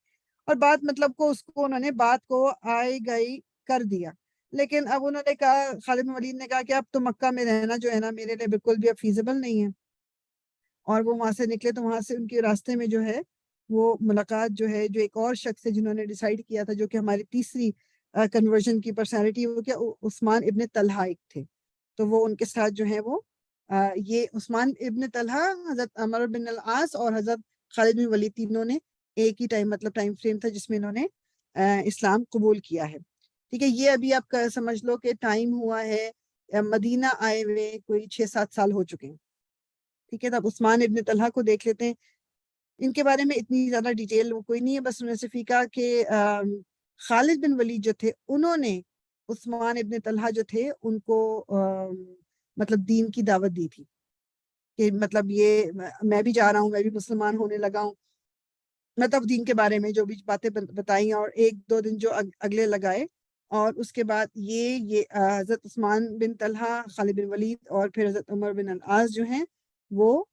اور بات مطلب کو اس کو انہوں نے بات کو آئی گئی کر دیا. لیکن اب انہوں نے کہا, خالد بن ولید نے کہا کہ اب تو مکہ میں رہنا جو ہے نا میرے لیے بالکل بھی اب فیزیبل نہیں ہے. اور وہ وہاں سے نکلے تو وہاں سے ان کے راستے میں جو ہے وہ ملاقات جو ہے جو ایک اور شخص ہے جنہوں نے ڈیسائیڈ کیا تھا، جو کہ ہماری تیسری کنورژن کی پرسنالٹی، وہ کیا عثمان ابن طلحہ ایک تھے. تو وہ ان کے ساتھ جو ہے وہ یہ عثمان ابن طلحہ، حضرت عمر بن العاص اور حضرت خالد بن ولید، تینوں نے ایک ہی ٹائم فریم تھا جس میں انہوں نے اسلام قبول کیا ہے. ٹھیک ہے، یہ ابھی آپ سمجھ لو کہ ٹائم ہوا ہے مدینہ آئے ہوئے کوئی 6-7 سال ہو چکے ہیں. ٹھیک ہے، تو اب عثمان ابن طلحہ کو دیکھ لیتے ہیں. ان کے بارے میں اتنی زیادہ ڈیٹیل وہ کوئی نہیں ہے، بس انہوں نے صرف کہا کہ خالد بن ولید جو تھے انہوں نے عثمان ابن طلحہ جو تھے ان کو مطلب دین کی دعوت دی تھی کہ مطلب یہ میں بھی جا رہا ہوں، میں بھی مسلمان ہونے لگا ہوں، مطلب دین کے بارے میں جو بھی باتیں بتائیں، اور 1-2 دن جو اگلے لگائے. اور اس کے بعد یہ حضرت عثمان بن طلحہ، خالد بن ولید اور پھر حضرت عمر بن العاص جو ہیں وہ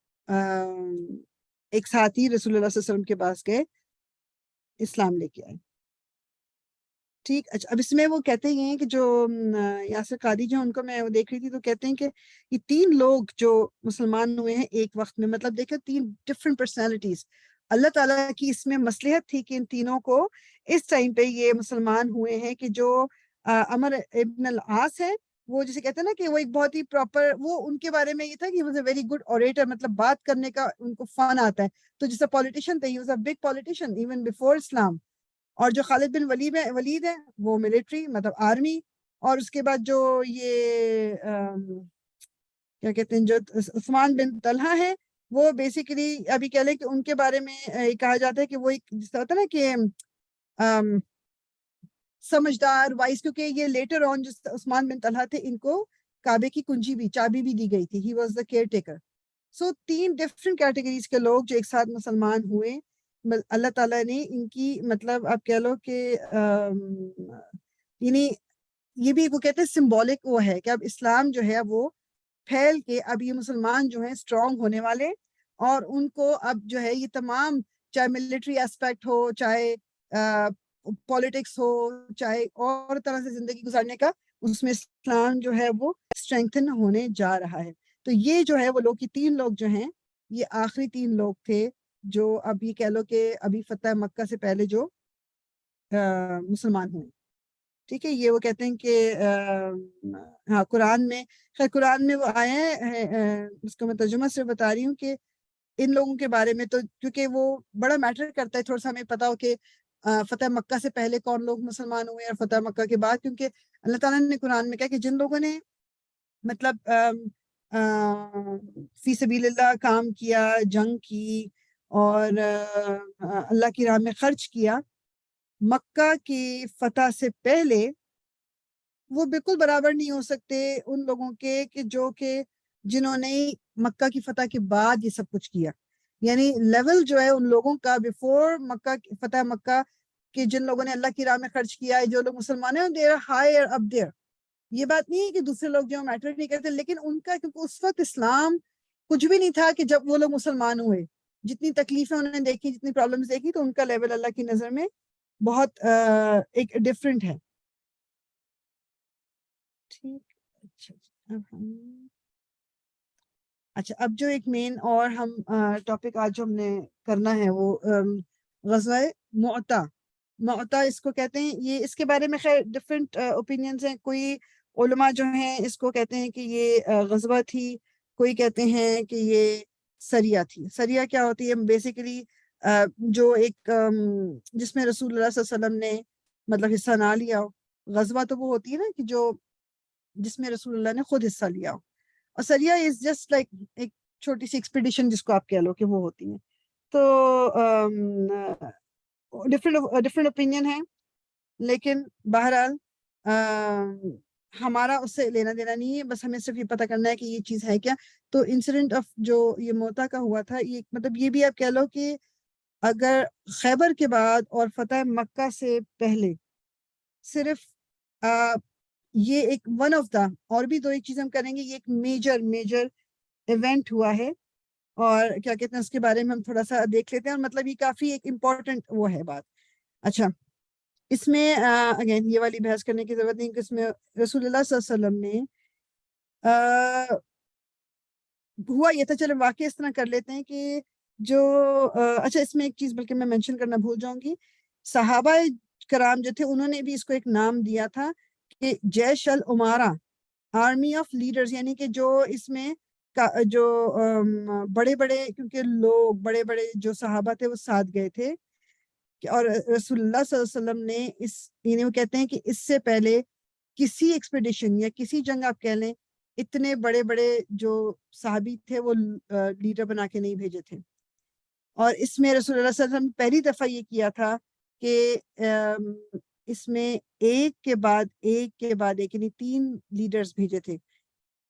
ایک ساتھ ہی رسول اللہ صلی اللہ علیہ وسلم کے پاس گئے، اسلام لے کے آئے. ٹھیک، اچھا اب اس میں وہ کہتے ہیں کہ جو یاسر قادری جو ان کو میں وہ دیکھ رہی تھی، تو کہتے ہیں کہ یہ 3 لوگ جو مسلمان ہوئے ہیں ایک وقت میں، مطلب دیکھیں 3 ڈفرینٹ پرسنالٹیز. اللہ تعالیٰ کی اس میں مصلحت تھی کہ ان تینوں کو اس ٹائم پہ یہ مسلمان ہوئے ہیں کہ جو عمر ابن العاص ہے، وہ جسے کہتے ہیں نا کہ وہ ایک بہت ہی پراپر، وہ ان کے بارے میں یہ تھا کہ was a very good orator, مطلب بات کرنے کا ان کو فن آتا ہے. تو جیسے پولیٹیشین تھے، he was a big politician even before Islam. اور جو خالد بن ولید ہے وہ ملٹری، مطلب آرمی. اور اس کے بعد جو یہ کیا کہتے ہیں جو عثمان بن طلحہ ہے، وہ بیسیکلی ابھی کہہ لیں کہ ان کے بارے میں کہا جاتا ہے کہ وہ ایک جس طرح ہوتا ہے نا کہ سمجھدار وائز، کیونکہ یہ لیٹر آن جو عثمان بن طلحہ تھے ان کو کعبے کی کنجی بھی، چابی بھی دی گئی تھی. He was the care taker. So 3 different categories کے لوگ جو ایک ساتھ مسلمان ہوئے. اللہ تعالیٰ نے ان کی مطلب آپ کہہ لو کہ یعنی یہ بھی وہ کہتے ہیں سمبولک وہ ہے کہ اب اسلام جو ہے وہ پھیل کے اب یہ مسلمان جو ہیں اسٹرانگ ہونے والے، اور ان کو اب جو ہے یہ تمام چاہے ملٹری اسپیکٹ ہو، چاہے پولیٹکس ہو، چاہے اور طرح سے زندگی گزارنے کا، اس میں اسلام جو ہے وہ اسٹرینگتھن ہونے جا رہا ہے. تو یہ جو ہے وہ لوگ، 3 لوگ جو ہیں یہ آخری 3 لوگ تھے جو اب یہ کہہ لو کہ ابھی فتح مکہ سے پہلے جو مسلمان ہوئے. ٹھیک ہے، یہ وہ کہتے ہیں کہ ہاں قرآن میں وہ آئے ہیں، اس کو میں ترجمہ سے بتا رہی ہوں کہ ان لوگوں کے بارے میں، تو کیونکہ وہ بڑا میٹر کرتا ہے، تھوڑا سا ہمیں پتا ہو کہ فتح مکہ سے پہلے کون لوگ مسلمان ہوئے اور فتح مکہ کے بعد. کیونکہ اللہ تعالیٰ نے قرآن میں کہا کہ جن لوگوں نے مطلب فی سبیل اللہ کام کیا، جنگ کی اور اللہ کی راہ میں خرچ کیا مکہ کی فتح سے پہلے، وہ بالکل برابر نہیں ہو سکتے ان لوگوں کے کہ جو کہ جنہوں نے مکہ کی فتح کے بعد یہ سب کچھ کیا. یعنی لیول جو ہے ان لوگوں کا بیفور فتح مکہ کہ جن لوگوں نے اللہ کی راہ میں خرچ کیا ہے، جو لوگ مسلمان ہیں، they are higher up there. یہ بات نہیں ہے کہ دوسرے لوگ جو میٹر نہیں کرتے، لیکن ان کا کیونکہ اس وقت اسلام کچھ بھی نہیں تھا کہ جب وہ لوگ مسلمان ہوئے، جتنی تکلیفیں انہوں نے دیکھی، جتنی پرابلمز دیکھی، تو ان کا لیول اللہ کی نظر میں بہت ایک ڈفرینٹ ہے. ٹھیک، اچھا اب جو ایک مین اور ہم ٹاپک آج جو ہم نے کرنا ہے وہ غزوہ معتا اس کو کہتے ہیں. یہ اس کے بارے میں خیر ڈفرینٹ اوپینینز ہیں. کوئی علماء جو ہیں اس کو کہتے ہیں کہ یہ غزوہ تھی، کوئی کہتے ہیں کہ یہ سریہ تھی. سریہ کیا ہوتی ہے؟ بیسیکلی جو ایک جس میں رسول اللہ صلی اللہ علیہ وسلم نے مطلب حصہ نہ لیا ہو. غزوہ تو وہ ہوتی ہے نا کہ جو جس میں رسول اللہ نے خود حصہ لیا ہو، اور سریہ از جسٹ لائک ایک چھوٹی سی ایکسپیڈیشن جس کو آپ کہہ لو کہ وہ ہوتی ہیں. تو ڈفرینٹ اوپینین ہے، لیکن بہرحال ہمارا اس سے لینا دینا نہیں ہے، بس ہمیں صرف یہ پتہ کرنا ہے کہ یہ چیز ہے کیا. تو انسیڈنٹ آف جو یہ موتا کا ہوا تھا، یہ مطلب یہ بھی آپ کہہ لو کہ اگر خیبر کے بعد اور فتح مکہ سے پہلے صرف یہ ایک ون آف دا، اور بھی 2 ایک چیز ہم کریں گے، یہ ایک میجر ایونٹ ہوا ہے، اور کیا کہتے ہیں اس کے بارے میں ہم تھوڑا سا دیکھ لیتے ہیں، اور مطلب یہ کافی ایک امپورٹنٹ وہ ہے بات. اچھا اس میں اگین یہ والی بحث کرنے کی ضرورت نہیں کہ اس میں رسول اللہ صلی اللہ علیہ وسلم نے ہوا یہ تھا. چلو واقعہ اس طرح کر لیتے ہیں کہ جو اچھا اس میں ایک چیز بلکہ میں مینشن کرنا بھول جاؤں گی، صحابہ کرام جو تھے انہوں نے بھی اس کو ایک نام دیا تھا کہ جیش العمارہ، آرمی آف لیڈرز، یعنی کہ جو اس میں جو بڑے بڑے، کیونکہ لوگ بڑے بڑے جو صحابہ تھے وہ ساتھ گئے تھے، اور رسول اللہ صلی اللہ علیہ وسلم نے اس، یعنی وہ کہتے ہیں کہ اس سے پہلے کسی ایکسپیڈیشن یا کسی جنگ آپ کہہ لیں، اتنے بڑے بڑے جو صحابی تھے وہ لیڈر بنا کے نہیں بھیجے تھے. اور اس میں رسول اللہ صلی اللہ علیہ وسلم نے پہلی دفعہ یہ کیا تھا کہ اس میں ایک کے بعد ایک یعنی 3 لیڈرز بھیجے تھے.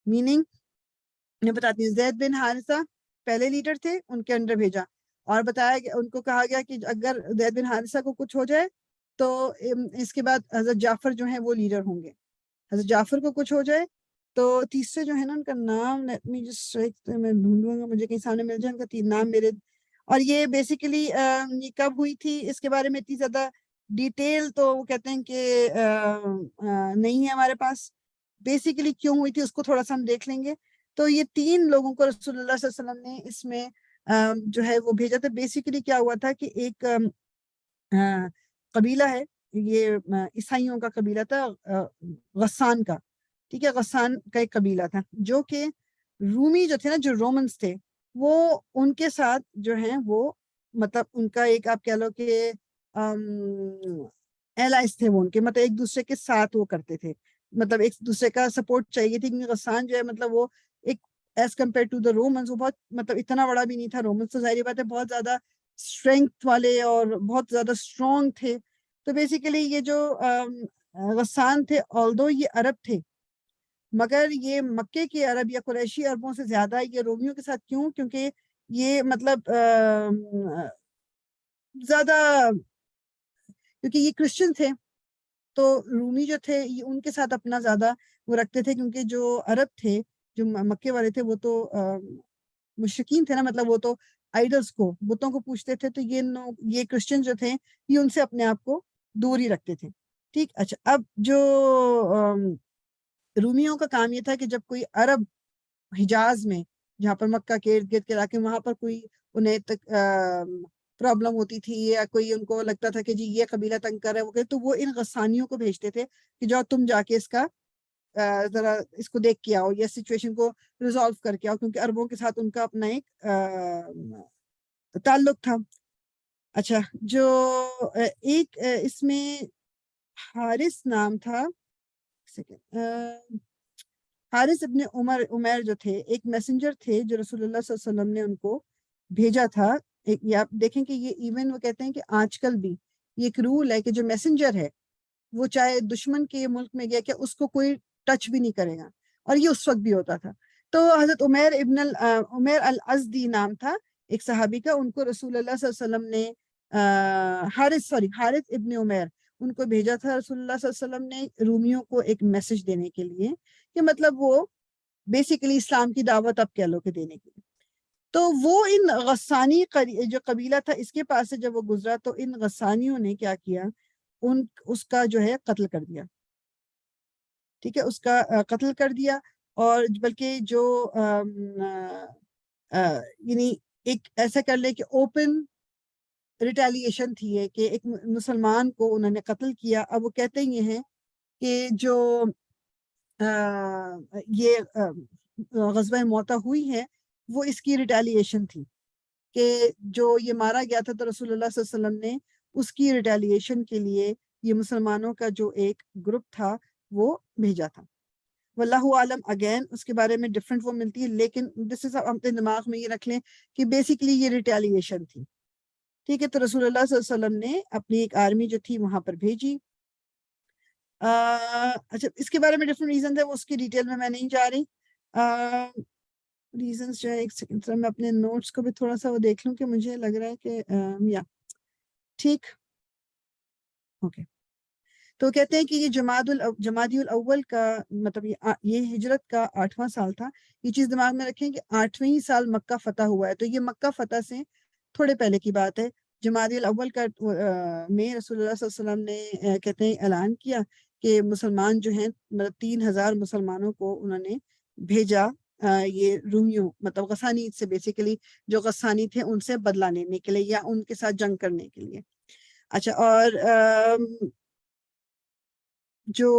میننگ میں بتاتی ہوں، زید بن حارثہ پہلے لیڈر تھے، ان کے انڈر بھیجا، اور بتایا گیا، ان کو کہا گیا کہ اگر زید بن حارثہ کو کچھ ہو جائے تو اس کے بعد حضرت جعفر جو ہیں وہ لیڈر ہوں گے. حضرت جعفر کو کچھ ہو جائے تو تیسرے جو ہے نا ان کا نام میں ڈھونڈوں گا، مجھے کہیں سامنے مل جائے ان کا نام میرے. اور یہ بیسیکلی یہ کب ہوئی تھی اس کے بارے میں اتنی زیادہ ڈیٹیل تو وہ کہتے ہیں کہ نہیں ہے ہمارے پاس. بیسیکلی کیوں ہوئی تھی اس کو تھوڑا سا ہم دیکھ لیں گے. تو یہ 3 لوگوں کو رسول اللہ صلی اللہ علیہ وسلم نے اس میں جو ہے وہ بھیجا تھا. بیسیکلی کیا ہوا تھا کہ ایک قبیلہ ہے، یہ عیسائیوں کا قبیلہ تھا، غسان کا. ٹھیک ہے، غسان کا ایک قبیلہ تھا جو کہ رومی جو تھے نا، جو رومنز تھے، وہ ان کے ساتھ جو ہیں وہ مطلب ان کا ایک آپ کہہ لو کہ ایلائز تھے وہ، ان کے مطلب ایک دوسرے کے ساتھ وہ کرتے تھے، مطلب ایک دوسرے کا سپورٹ چاہیے تھی. کیونکہ غسان جو ہے مطلب وہ ایک as compare to the Romans وہ بہت مطلب اتنا بڑا بھی نہیں تھا. رومنز تو ظاہری بات ہے بہت زیادہ اسٹرینتھ والے اور بہت زیادہ اسٹرانگ تھے. تو بیسیکلی یہ جو غسان تھے، آلدو یہ عرب تھے، مگر یہ مکے کے عرب یا قریشی عربوں سے زیادہ یہ رومیوں کے ساتھ. کیوں؟ کیونکہ یہ مطلب زیادہ، کیونکہ یہ کرسچن تھے تو رومی جو تھے یہ ان کے ساتھ اپنا زیادہ وہ رکھتے تھے. کیونکہ جو عرب تھے، جو مکے والے تھے، وہ تو مشرکین تھے نا، مطلب وہ تو آئیڈلز کو، بتوں کو پوچھتے تھے. تو یہ کرسچن جو تھے یہ ان سے اپنے آپ کو دور ہی رکھتے تھے. ٹھیک. اچھا، اب جو رومیوں کا کام یہ تھا کہ جب کوئی عرب حجاز میں، جہاں پر مکہ کے ارد گرد کے علاقے، وہاں پر کوئی انہیں پرابلم ہوتی تھی یا کوئی ان کو لگتا تھا کہ جی یہ قبیلہ تنگ کر رہا ہے، تو وہ ان غسانیوں کو بھیجتے تھے کہ جاؤ تم جا کے اس کا ذرا اس کو دیکھ کے آؤ یا سچویشن کو ریزالو کر کے آؤ. کیونکہ عربوں کے ساتھ ان کا اپنا ایک تعلق تھا. اچھا، جو ایک اس میں حارث نام تھا، حارث ابن عمیر جو تھے، ایک میسنجر تھے جو رسول اللہ صلی اللہ علیہ وسلم نے ان کو بھیجا تھا. یہ آپ دیکھیں کہ یہ ایون وہ کہتے ہیں کہ آج کل بھی یہ ایک رول ہے کہ جو میسنجر ہے وہ چاہے دشمن کے ملک میں گیا کہ اس کو کوئی ٹچ بھی نہیں کرے گا. اور یہ اس وقت بھی ہوتا تھا. تو حضرت عمیر الازدی نام تھا ایک صحابی کا، ان کو رسول اللہ صلی اللہ علیہ وسلم نے حارث ابن عمیر ان کو بھیجا تھا رسول اللہ صلی اللہ علیہ وسلم نے رومیوں کو ایک میسج دینے کے لیے، کہ مطلب وہ بیسیکلی اسلام کی دعوت اب کہہ لو کہ دینے کے لیے. تو وہ ان غسانی جو قبیلہ تھا اس کے پاس سے جب وہ گزرا تو ان غسانیوں نے کیا کیا، اس کا جو ہے قتل کر دیا. ٹھیک ہے، اس کا قتل کر دیا. اور بلکہ جو یعنی ایک ایسا کر لے کہ اوپن ریٹیلیشن تھی ہے کہ ایک مسلمان کو انہوں نے قتل کیا. اب وہ کہتے یہ ہیں کہ جو یہ غزوہ موتا ہوئی ہے وہ اس کی ریٹیلیشن تھی، کہ جو یہ مارا گیا تھا تو رسول اللہ صلی اللہ علیہ وسلم نے اس کی ریٹیلیشن کے لیے یہ مسلمانوں کا جو ایک گروپ تھا وہ بھیجا تھا. واللہ عالم، اگین اس کے بارے میں ڈفرینٹ وہ ملتی ہے، لیکن ہم اپنے دماغ میں یہ رکھ لیں کہ بیسیکلی یہ ریٹیلیشن تھی. ٹھیک ہے، تو رسول اللہ صلی اللہ علیہ وسلم نے اپنی ایک آرمی جو تھی وہاں پر بھیجی. اچھا، اس کے بارے میں ڈفرینٹ ریزنز ہے، وہ اس کی ڈیٹیل میں نہیں جا رہی. ریزنز جو ہے، ایک سیکنڈ میں اپنے نوٹس کو بھی تھوڑا سا وہ دیکھ لوں کہ مجھے لگ رہا ہے کہ یا ٹھیک اوکے. تو کہتے ہیں کہ یہ جمادی الاول کا مطلب یہ ہجرت کا 8واں سال تھا. یہ چیز دماغ میں رکھیں کہ 8ویں سال مکہ فتح ہوا ہے، تو یہ مکہ فتح سے تھوڑے پہلے کی بات ہے. جمادی الاول کا میں رسول اللہ صلی اللہ علیہ وسلم نے کہتے ہیں اعلان کیا کہ مسلمان جو ہیں مطلب 3000 مسلمانوں کو انہوں نے بھیجا یہ رومیوں مطلب غسانی سے بیسیکلی جو غسانی تھے ان سے بدلہ لینے کے لیے یا ان کے ساتھ جنگ کرنے کے لیے. اچھا، اور جو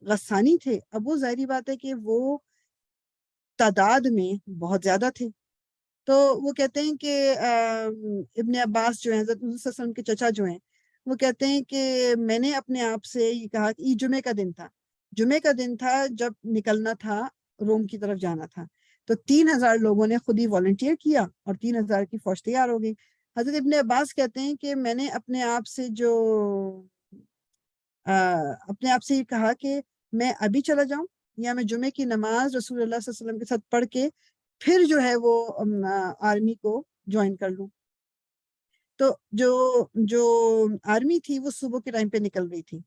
غسانی تھے اب وہ ظاہری بات ہے کہ وہ تعداد میں بہت زیادہ تھے. تو وہ کہتے ہیں کہ ابن عباس جو ہیں حضرت محمد صلی اللہ علیہ وسلم کے چچا جو ہیں وہ کہتے ہیں کہ میں نے اپنے آپ سے یہ کہا کہ یہ جمعے کا دن تھا، جمعے کا دن تھا جب نکلنا تھا روم کی طرف جانا تھا، تو 3000 لوگوں نے خود ہی والنٹیئر کیا اور 3000 کی فوج تیار ہو گئی. حضرت ابن عباس کہتے ہیں کہ میں نے اپنے آپ سے یہ کہا کہ میں ابھی چلا جاؤں یا میں جمعے کی نماز رسول اللہ صلی اللہ علیہ وسلم کے ساتھ پڑھ کے پھر جو ہے وہ آرمی کو جوائن کر لوں. تو جو آرمی تھی وہ صبح کے ٹائم پہ نکل رہی تھی،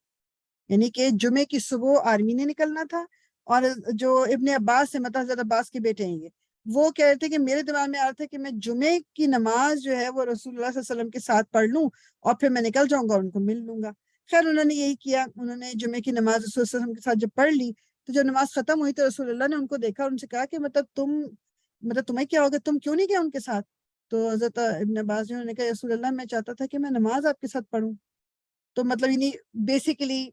یعنی کہ جمعے کی صبح آرمی نے نکلنا تھا. اور جو ابن عباس ہے مطلب حضرت عباس کے بیٹے ہیں وہ کہہ رہے تھے کہ میرے دماغ میں آ رہا تھا کہ میں جمعے کی نماز جو ہے وہ رسول اللہ صلی اللہ علیہ وسلم کے ساتھ پڑھ لوں اور پھر میں نکل جاؤں گا اور ان کو مل لوں گا. خیر انہوں نے یہی کیا، انہوں نے جمعے کی نماز رسول اللہ علیہ وسلم کے ساتھ جب پڑھ لی تو جب نماز ختم ہوئی تو رسول اللہ نے ان کو دیکھا اور ان سے کہا کہ مطلب تمہیں کیا ہوگا، تم کیوں نہیں گئے ان کے ساتھ؟ تو حضرت ابن عباس جو نے کہا رسول اللہ میں چاہتا تھا کہ میں نماز آپ کے ساتھ پڑھوں. تو مطلب یعنی بیسیکلی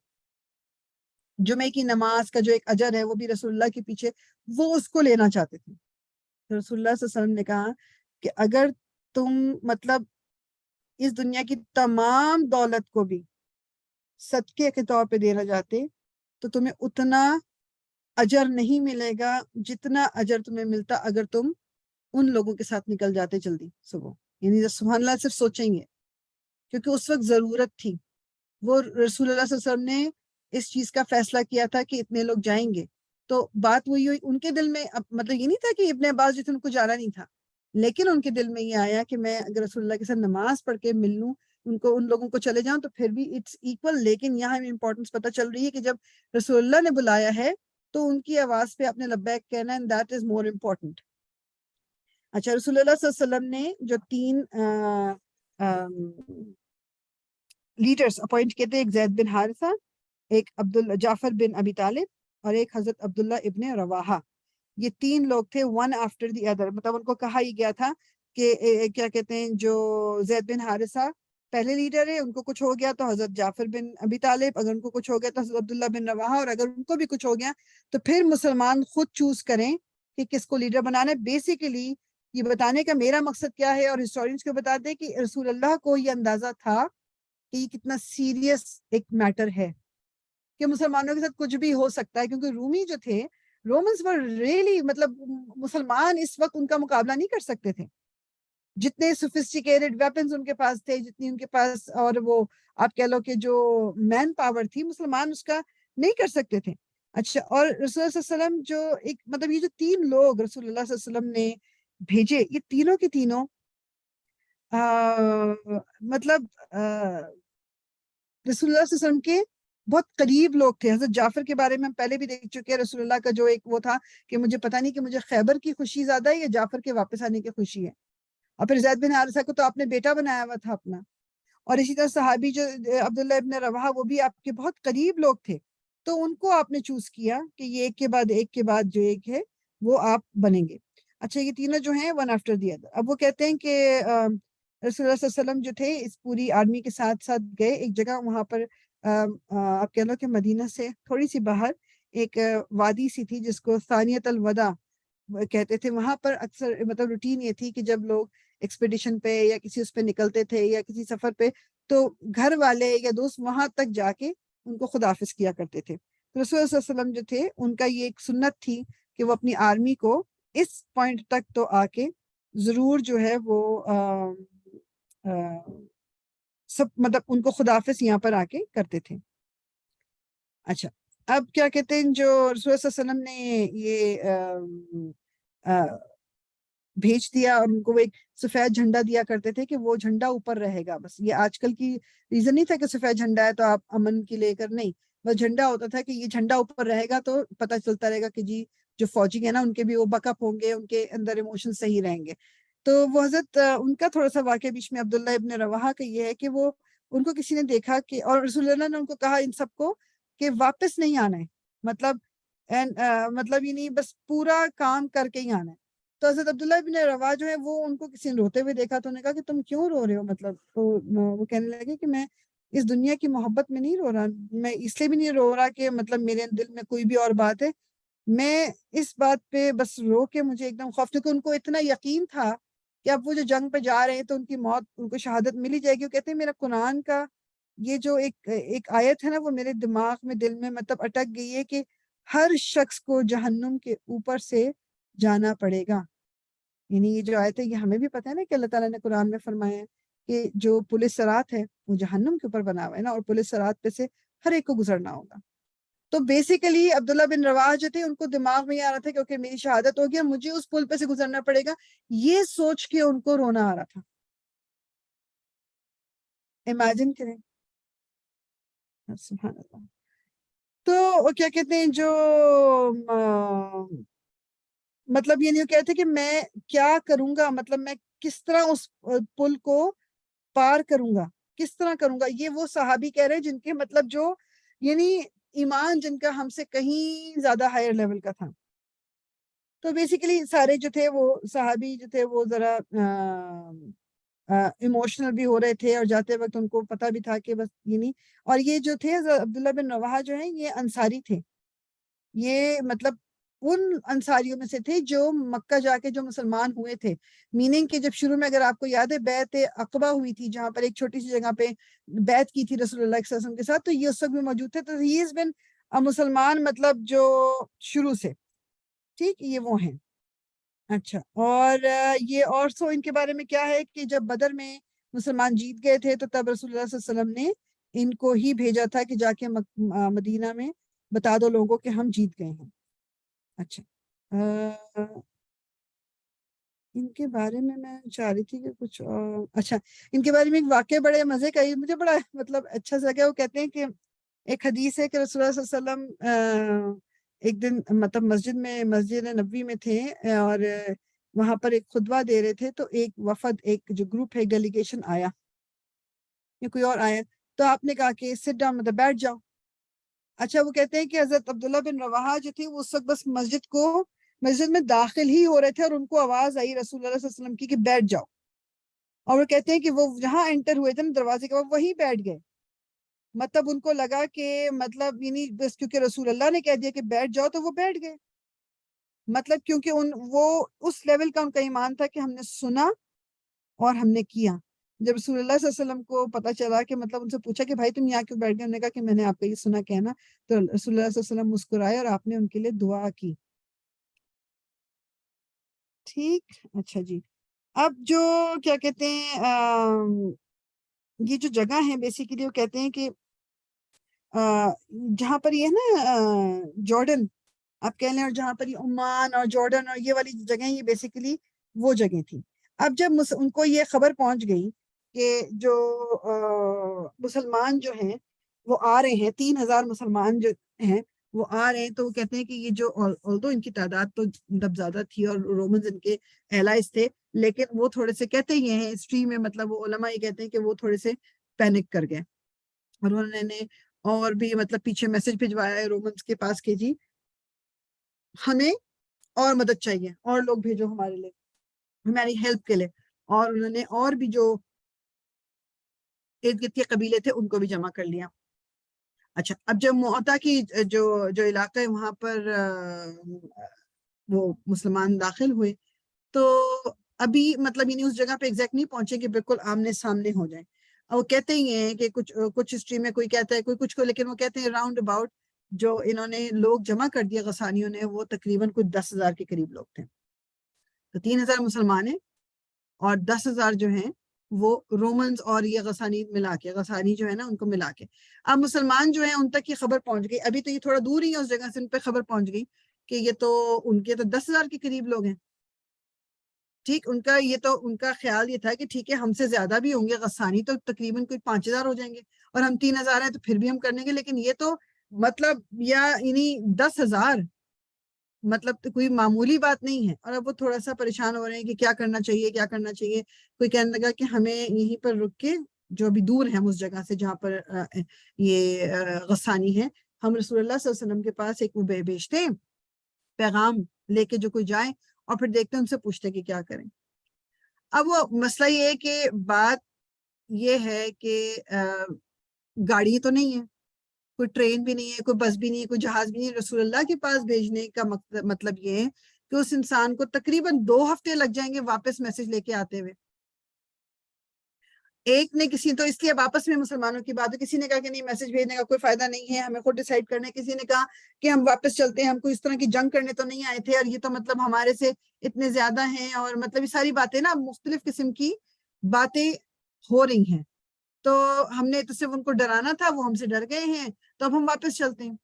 جمعے کی نماز کا جو ایک اجر ہے وہ بھی رسول اللہ کے پیچھے وہ اس کو لینا چاہتے تھے. تو رسول اللہ صلی اللہ علیہ وسلم نے کہا کہ اگر تم مطلب اس دنیا کی تمام دولت کو بھی صدقے کے طور پہ دینا چاہتے تو تمہیں اتنا اجر نہیں ملے گا جتنا اجر تمہیں ملتا اگر تم ان لوگوں کے ساتھ نکل جاتے جلدی صبح. یعنی سبحان اللہ صرف سوچیں گے، کیونکہ اس وقت ضرورت تھی. وہ رسول اللہ صلی اللہ علیہ وسلم نے اس چیز کا فیصلہ کیا تھا کہ اتنے لوگ جائیں گے، تو بات وہی ہوئی ان کے دل میں. مطلب یہ نہیں تھا کہ ابن عباس جو تھے ان کو جانا نہیں تھا، لیکن ان کے دل میں یہ آیا کہ میں اگر رسول اللہ کے ساتھ نماز پڑھ کے مل لوں ان لوگوں کو چلے جاؤں تو پھر بھی اٹس ایکول. لیکن یہاں ہمیں امپورٹنس پتہ چل رہی ہے کہ جب رسول اللہ نے بلایا ہے تو ان کی آواز پہ اپنے لبیک کہنا and that is more important. اچھا، رسول اللہ صلی اللہ علیہ وسلم نے جو 3 لیڈرز اپوائنٹ کیے تھے، ایک زید بن حارثہ، ایک جعفر بن ابی طالب اور ایک حضرت عبداللہ ابن رواحہ. یہ 3 لوگ تھے one after the other. مطلب ان کو کہا ہی گیا تھا کہ کیا کہتے ہیں جو زید بن حارثہ پہلے لیڈر ہے ان کو کچھ ہو گیا تو حضرت جعفر بن ابی طالب، اگر ان کو کچھ ہو گیا تو حضرت عبداللہ بن رواحہ، اور اگر ان کو بھی کچھ ہو گیا تو پھر مسلمان خود چوز کریں کہ کس کو لیڈر بنانا ہے. بیسیکلی یہ بتانے کا میرا مقصد کیا ہے، اور ہسٹورینز کو بتا دیں کہ رسول اللہ کو یہ اندازہ تھا کہ یہ کتنا سیریس ایک میٹر ہے کہ مسلمانوں کے ساتھ کچھ بھی ہو سکتا ہے. کیونکہ رومی جو تھے رومنز ور ریئلی مطلب مسلمان اس وقت ان کا مقابلہ نہیں کر سکتے تھے. جتنے سوفسٹیکیٹڈ ویپنز ان کے پاس تھے، جتنی ان کے پاس، اور وہ آپ کہہ لو کہ جو مین پاور تھی مسلمان اس کا نہیں کر سکتے تھے. اچھا، اور رسول اللہ صلی اللہ علیہ وسلم جو ایک مطلب یہ جو 3 لوگ رسول اللہ صلی اللہ علیہ وسلم نے بھیجے، یہ تینوں کے تینوں مطلب رسول اللہ صلی اللہ علیہ وسلم کے بہت قریب لوگ تھے. حضرت جعفر کے بارے میں ہم پہلے بھی دیکھ چکے ہیں، رسول اللہ کا جو ایک وہ تھا کہ مجھے پتہ نہیں کہ مجھے خیبر کی خوشی زیادہ ہے یا جعفر کے واپس آنے کی خوشی ہے. اور پھر زید بن حارثہ کو تو آپ نے بیٹا بنایا ہوا تھا اپنا. اور اسی طرح صحابی جو عبداللہ ابن رواحہ وہ بھی آپ کے بہت قریب لوگ تھے، تو ان کو آپ نے چوز کیا کہ یہ ایک کے بعد جو ایک ہے وہ آپ بنیں گے. اچھا، یہ تینوں جو ہیں one after the other. اب وہ کہتے ہیں کہ رسول اللہ صلی اللہ علیہ وسلم جو تھے اس پوری آرمی کے ساتھ ساتھ گئے ایک جگہ، وہاں پر آپ کہہ لو کہ مدینہ سے تھوڑی سی باہر ایک وادی سی تھی جس کو ثانیۃ الوداع کہتے تھے. وہاں پر اکثر مطلب روٹین یہ تھی کہ جب لوگ ایکسپیڈیشن پہ یا کسی اس پہ نکلتے تھے یا کسی سفر پہ تو گھر والے یا دوست وہاں تک جا کے ان کو خداحافظ کیا کرتے تھے. رسول اللہ صلی اللہ علیہ وسلم جو تھے ان کا یہ ایک سنت تھی کہ وہ اپنی آرمی کو اس پوائنٹ تک تو آ کے ضرور جو ہے وہ سب مطلب ان کو خداحافظ یہاں پر آ کے کرتے تھے. اچھا، اب کیا کہتے ہیں جو رسول اللہ صلی اللہ علیہ وسلم نے یہ بھیج دیا اور ان کو وہ ایک سفید جھنڈا دیا کرتے تھے کہ وہ جھنڈا اوپر رہے گا. بس یہ آج کل کی ریزن نہیں تھا کہ سفید جھنڈا ہے تو آپ امن کی لے کر، نہیں، بس جھنڈا ہوتا تھا کہ یہ جھنڈا اوپر رہے گا تو پتہ چلتا رہے گا کہ جی جو فوجی ہیں نا ان کے بھی وہ بیک اپ ہوں گے، ان کے اندر ایموشن صحیح رہیں گے. تو وہ حضرت ان کا تھوڑا سا واقعہ بیچ میں عبداللہ ابن رواحہ کا یہ ہے کہ وہ ان کو کسی نے دیکھا کہ، اور رسول اللہ نے ان کو کہا ان سب کو کہ واپس نہیں آنا ہے، مطلب اینڈ مطلب یہ نہیں بس پورا کام کر کے ہی آنا ہے. تو حضرت عبداللہ بن روا جو ہے وہ ان کو کسی نے روتے ہوئے دیکھا تو انہوں نے کہا کہ تم کیوں رو رہے ہو, مطلب تو وہ کہنے لگے کہ میں اس دنیا کی محبت میں نہیں رو رہا, میں اس لیے بھی نہیں رو رہا کہ مطلب میرے دل میں کوئی بھی اور بات ہے, میں اس بات پہ بس رو کے مجھے ایک دم خوف, کیونکہ ان کو اتنا یقین تھا کہ اب وہ جو جنگ پہ جا رہے ہیں تو ان کی موت, ان کو شہادت مل ہی جائے گی. وہ کہتے ہیں میرا قرآن کا یہ جو ایک آیت ہے نا وہ میرے دماغ میں دل میں مطلب اٹک گئی ہے کہ ہر شخص کو جہنم کے اوپر سے جانا پڑے گا. یعنی یہ جو آیت ہے یہ ہمیں بھی پتہ ہے نا کہ اللہ تعالیٰ نے قرآن میں فرمایا ہے کہ جو پولیس صراط ہے وہ جہنم کے اوپر بنا ہوا ہے نا, اور پولیس صراط پہ سے ہر ایک کو گزرنا ہوگا. تو بیسیکلی عبداللہ بن رواحہ جو تھے ان کو دماغ میں یہ آ رہا تھا کہ میری شہادت ہو گیا, مجھے اس پل پہ سے گزرنا پڑے گا, یہ سوچ کے ان کو رونا آ رہا تھا. امیجن کریں, سبحان اللہ. تو کیا کہتے ہیں جو مطلب یہ نہیں کہتے کہ میں کیا کروں گا, مطلب میں کس طرح اس پل کو پار کروں گا, کس طرح کروں گا. یہ وہ صحابی کہہ رہے ہیں جن کے مطلب جو یعنی ایمان جن کا ہم سے کہیں زیادہ ہائر لیول کا تھا. تو بیسیکلی سارے جو تھے وہ صحابی جو تھے وہ ذرا ایموشنل بھی ہو رہے تھے, اور جاتے وقت ان کو پتہ بھی تھا کہ بس یہ نہیں. اور یہ جو تھے عبداللہ بن رواحہ جو ہیں یہ انصاری تھے, یہ مطلب ان انصاریوں میں سے تھے جو مکہ جا کے جو مسلمان ہوئے تھے. میننگ کہ جب شروع میں اگر آپ کو یاد ہے بیعت عقبہ ہوئی تھی جہاں پر ایک چھوٹی سی جگہ پہ بیعت کی تھی رسول اللہ صلی اللہ علیہ وسلم کے ساتھ, تو یہ اس وقت بھی موجود تھے. تو ہی از بن مسلمان مطلب جو شروع سے, ٹھیک, یہ وہ ہیں. اچھا, اور یہ اور سو ان کے بارے میں کیا ہے کہ جب بدر میں مسلمان جیت گئے تھے تو تب رسول اللہ صلی اللہ علیہ وسلم نے ان کو ہی بھیجا تھا کہ جا کے مدینہ میں بتا دو لوگوں کہ ہم جیت گئے ہیں. اچھا, ان کے بارے میں چاہ رہی تھی کہ کچھ اچھا ان کے بارے میں ایک واقعہ بڑے مزے کا, مجھے بڑا مطلب اچھا سا لگا. وہ کہتے ہیں کہ ایک حدیث ہے کہ رسول اللہ صلی اللہ علیہ وسلم ایک دن مطلب مسجد نبوی میں تھے اور وہاں پر ایک خطبہ دے رہے تھے, تو ایک وفد, ایک جو گروپ ہے, ڈیلیگیشن آیا یا کوئی اور آیا, تو آپ نے کہا کہ سٹ ڈاؤن, مطلب بیٹھ جاؤ. اچھا, وہ کہتے ہیں کہ حضرت عبداللہ بن رواحہ جو تھی وہ اس وقت بس مسجد میں داخل ہی ہو رہے تھے اور ان کو آواز آئی رسول اللہ صلی اللہ علیہ وسلم کی کہ بیٹھ جاؤ. اور وہ کہتے ہیں کہ وہ جہاں انٹر ہوئے تھے نا دروازے کے بعد وہیں بیٹھ گئے. مطلب ان کو لگا کہ مطلب یعنی بس کیونکہ رسول اللہ نے کہہ دیا کہ بیٹھ جاؤ تو وہ بیٹھ گئے. مطلب کیونکہ وہ اس لیول کا ان کا ایمان تھا کہ ہم نے سنا اور ہم نے کیا. جب رسول اللہ صلی اللہ علیہ وسلم کو پتا چلا کہ مطلب ان سے پوچھا کہ بھائی تم یہاں کیوں بیٹھ گئے, انہوں نے کہا کہ میں نے آپ کا یہ سنا کہنا, تو رسول اللہ صلی اللہ علیہ وسلم مسکرائے اور آپ نے ان کے لیے دعا کی. ٹھیک, اچھا جی. اب جو کیا کہتے ہیں یہ جو جگہ ہے بیسیکلی وہ کہتے ہیں کہ جہاں پر یہ نا جارڈن آپ کہہ لیں, اور جہاں پر یہ عمان اور جارڈن اور یہ والی جگہیں, یہ بیسیکلی وہ جگہیں تھیں. اب جب ان کو یہ خبر پہنچ گئی کہ جو مسلمان جو ہیں وہ آ رہے ہیں, 3000 مسلمان جو ہیں وہ آ رہے ہیں, تو وہ کہتے ہیں کہ یہ جو although ان کی تعداد تو مطلب زیادہ تھی اور رومنز ان کے allies تھے, لیکن وہ تھوڑے سے کہتے ہی ہیں ہسٹری میں, مطلب وہ علماء یہ کہتے ہیں کہ وہ تھوڑے سے پینک کر گئے, اور انہوں نے اور بھی مطلب پیچھے میسج بھجوایا ہے رومنز کے پاس کہ جی ہمیں اور مدد چاہیے, اور لوگ بھیجو ہمارے لیے, ہماری ہیلپ کے لیے. اور انہوں نے اور بھی جو ارد گرد کے قبیلے تھے ان کو بھی جمع کر لیا. اچھا, اب جب معطا کی جو علاقہ ہے وہاں پر وہ مسلمان داخل ہوئے, تو ابھی مطلب یعنی اس جگہ پہ ایگزیکٹ نہیں پہنچے کہ بالکل آمنے سامنے ہو جائیں. اور وہ کہتے ہی ہیں کہ کچھ ہسٹری میں کوئی کہتا ہے کوئی کچھ کو, لیکن وہ کہتے ہیں راؤنڈ اباؤٹ جو انہوں نے لوگ جمع کر دیا غسانیوں نے, وہ تقریباً کچھ 10,000 کے قریب لوگ تھے. تو 3,000 مسلمان ہیں اور 10,000 جو ہیں وہ رومنز اور یہ غسانی ملا کے, غسانی جو ہے نا ان کو ملا کے. اب مسلمان جو ہیں ان تک یہ خبر پہنچ گئی, ابھی تو یہ تھوڑا دور ہی ہے اس جگہ سے, ان پہ خبر پہنچ گئی کہ یہ تو ان کے تو 10,000 کے قریب لوگ ہیں. ٹھیک, ان کا خیال یہ تھا کہ ٹھیک ہے ہم سے زیادہ بھی ہوں گے, غسانی تو تقریباً کوئی 5,000 ہو جائیں گے, اور ہم 3,000 ہیں تو پھر بھی ہم کر لیں گے, لیکن یہ تو مطلب یا یعنی 10,000 مطلب تو کوئی معمولی بات نہیں ہے. اور اب وہ تھوڑا سا پریشان ہو رہے ہیں کہ کیا کرنا چاہیے. کوئی کہنے لگا کہ ہمیں یہیں پر رک کے جو ابھی دور ہے اس جگہ سے جہاں پر یہ غسانی ہے, ہم رسول اللہ صلی اللہ علیہ وسلم کے پاس ایک وہ بھیجتے ہیں پیغام لے کے جو کوئی جائے، اور پھر دیکھتے ہیں ان سے پوچھتے کہ کیا کریں۔ اب وہ مسئلہ یہ ہے کہ بات یہ ہے کہ گاڑی تو نہیں ہے، کوئی ٹرین بھی نہیں ہے، کوئی بس بھی نہیں ہے، کوئی جہاز بھی نہیں ہے۔ رسول اللہ کے پاس بھیجنے کا مطلب یہ ہے کہ اس انسان کو تقریباً 2 ہفتے لگ جائیں گے واپس میسج لے کے آتے ہوئے۔ ایک نے کسی تو اس لیے واپس میں مسلمانوں کی بات ہے، کسی نے کہا کہ نہیں میسج بھیجنے کا کوئی فائدہ نہیں ہے، ہمیں خود ڈیسائیڈ کرنا ہے۔ کسی نے کہا کہ ہم واپس چلتے ہیں، ہم کو اس طرح کی جنگ کرنے تو نہیں آئے تھے، اور یہ تو مطلب ہمارے سے اتنے زیادہ ہیں، اور مطلب یہ ساری باتیں نا مختلف قسم کی باتیں ہو رہی ہیں۔ تو ہم نے تو صرف ان کو ڈرانا تھا، وہ ہم سے ڈر گئے ہیں، تو اب ہم واپس چلتے ہیں۔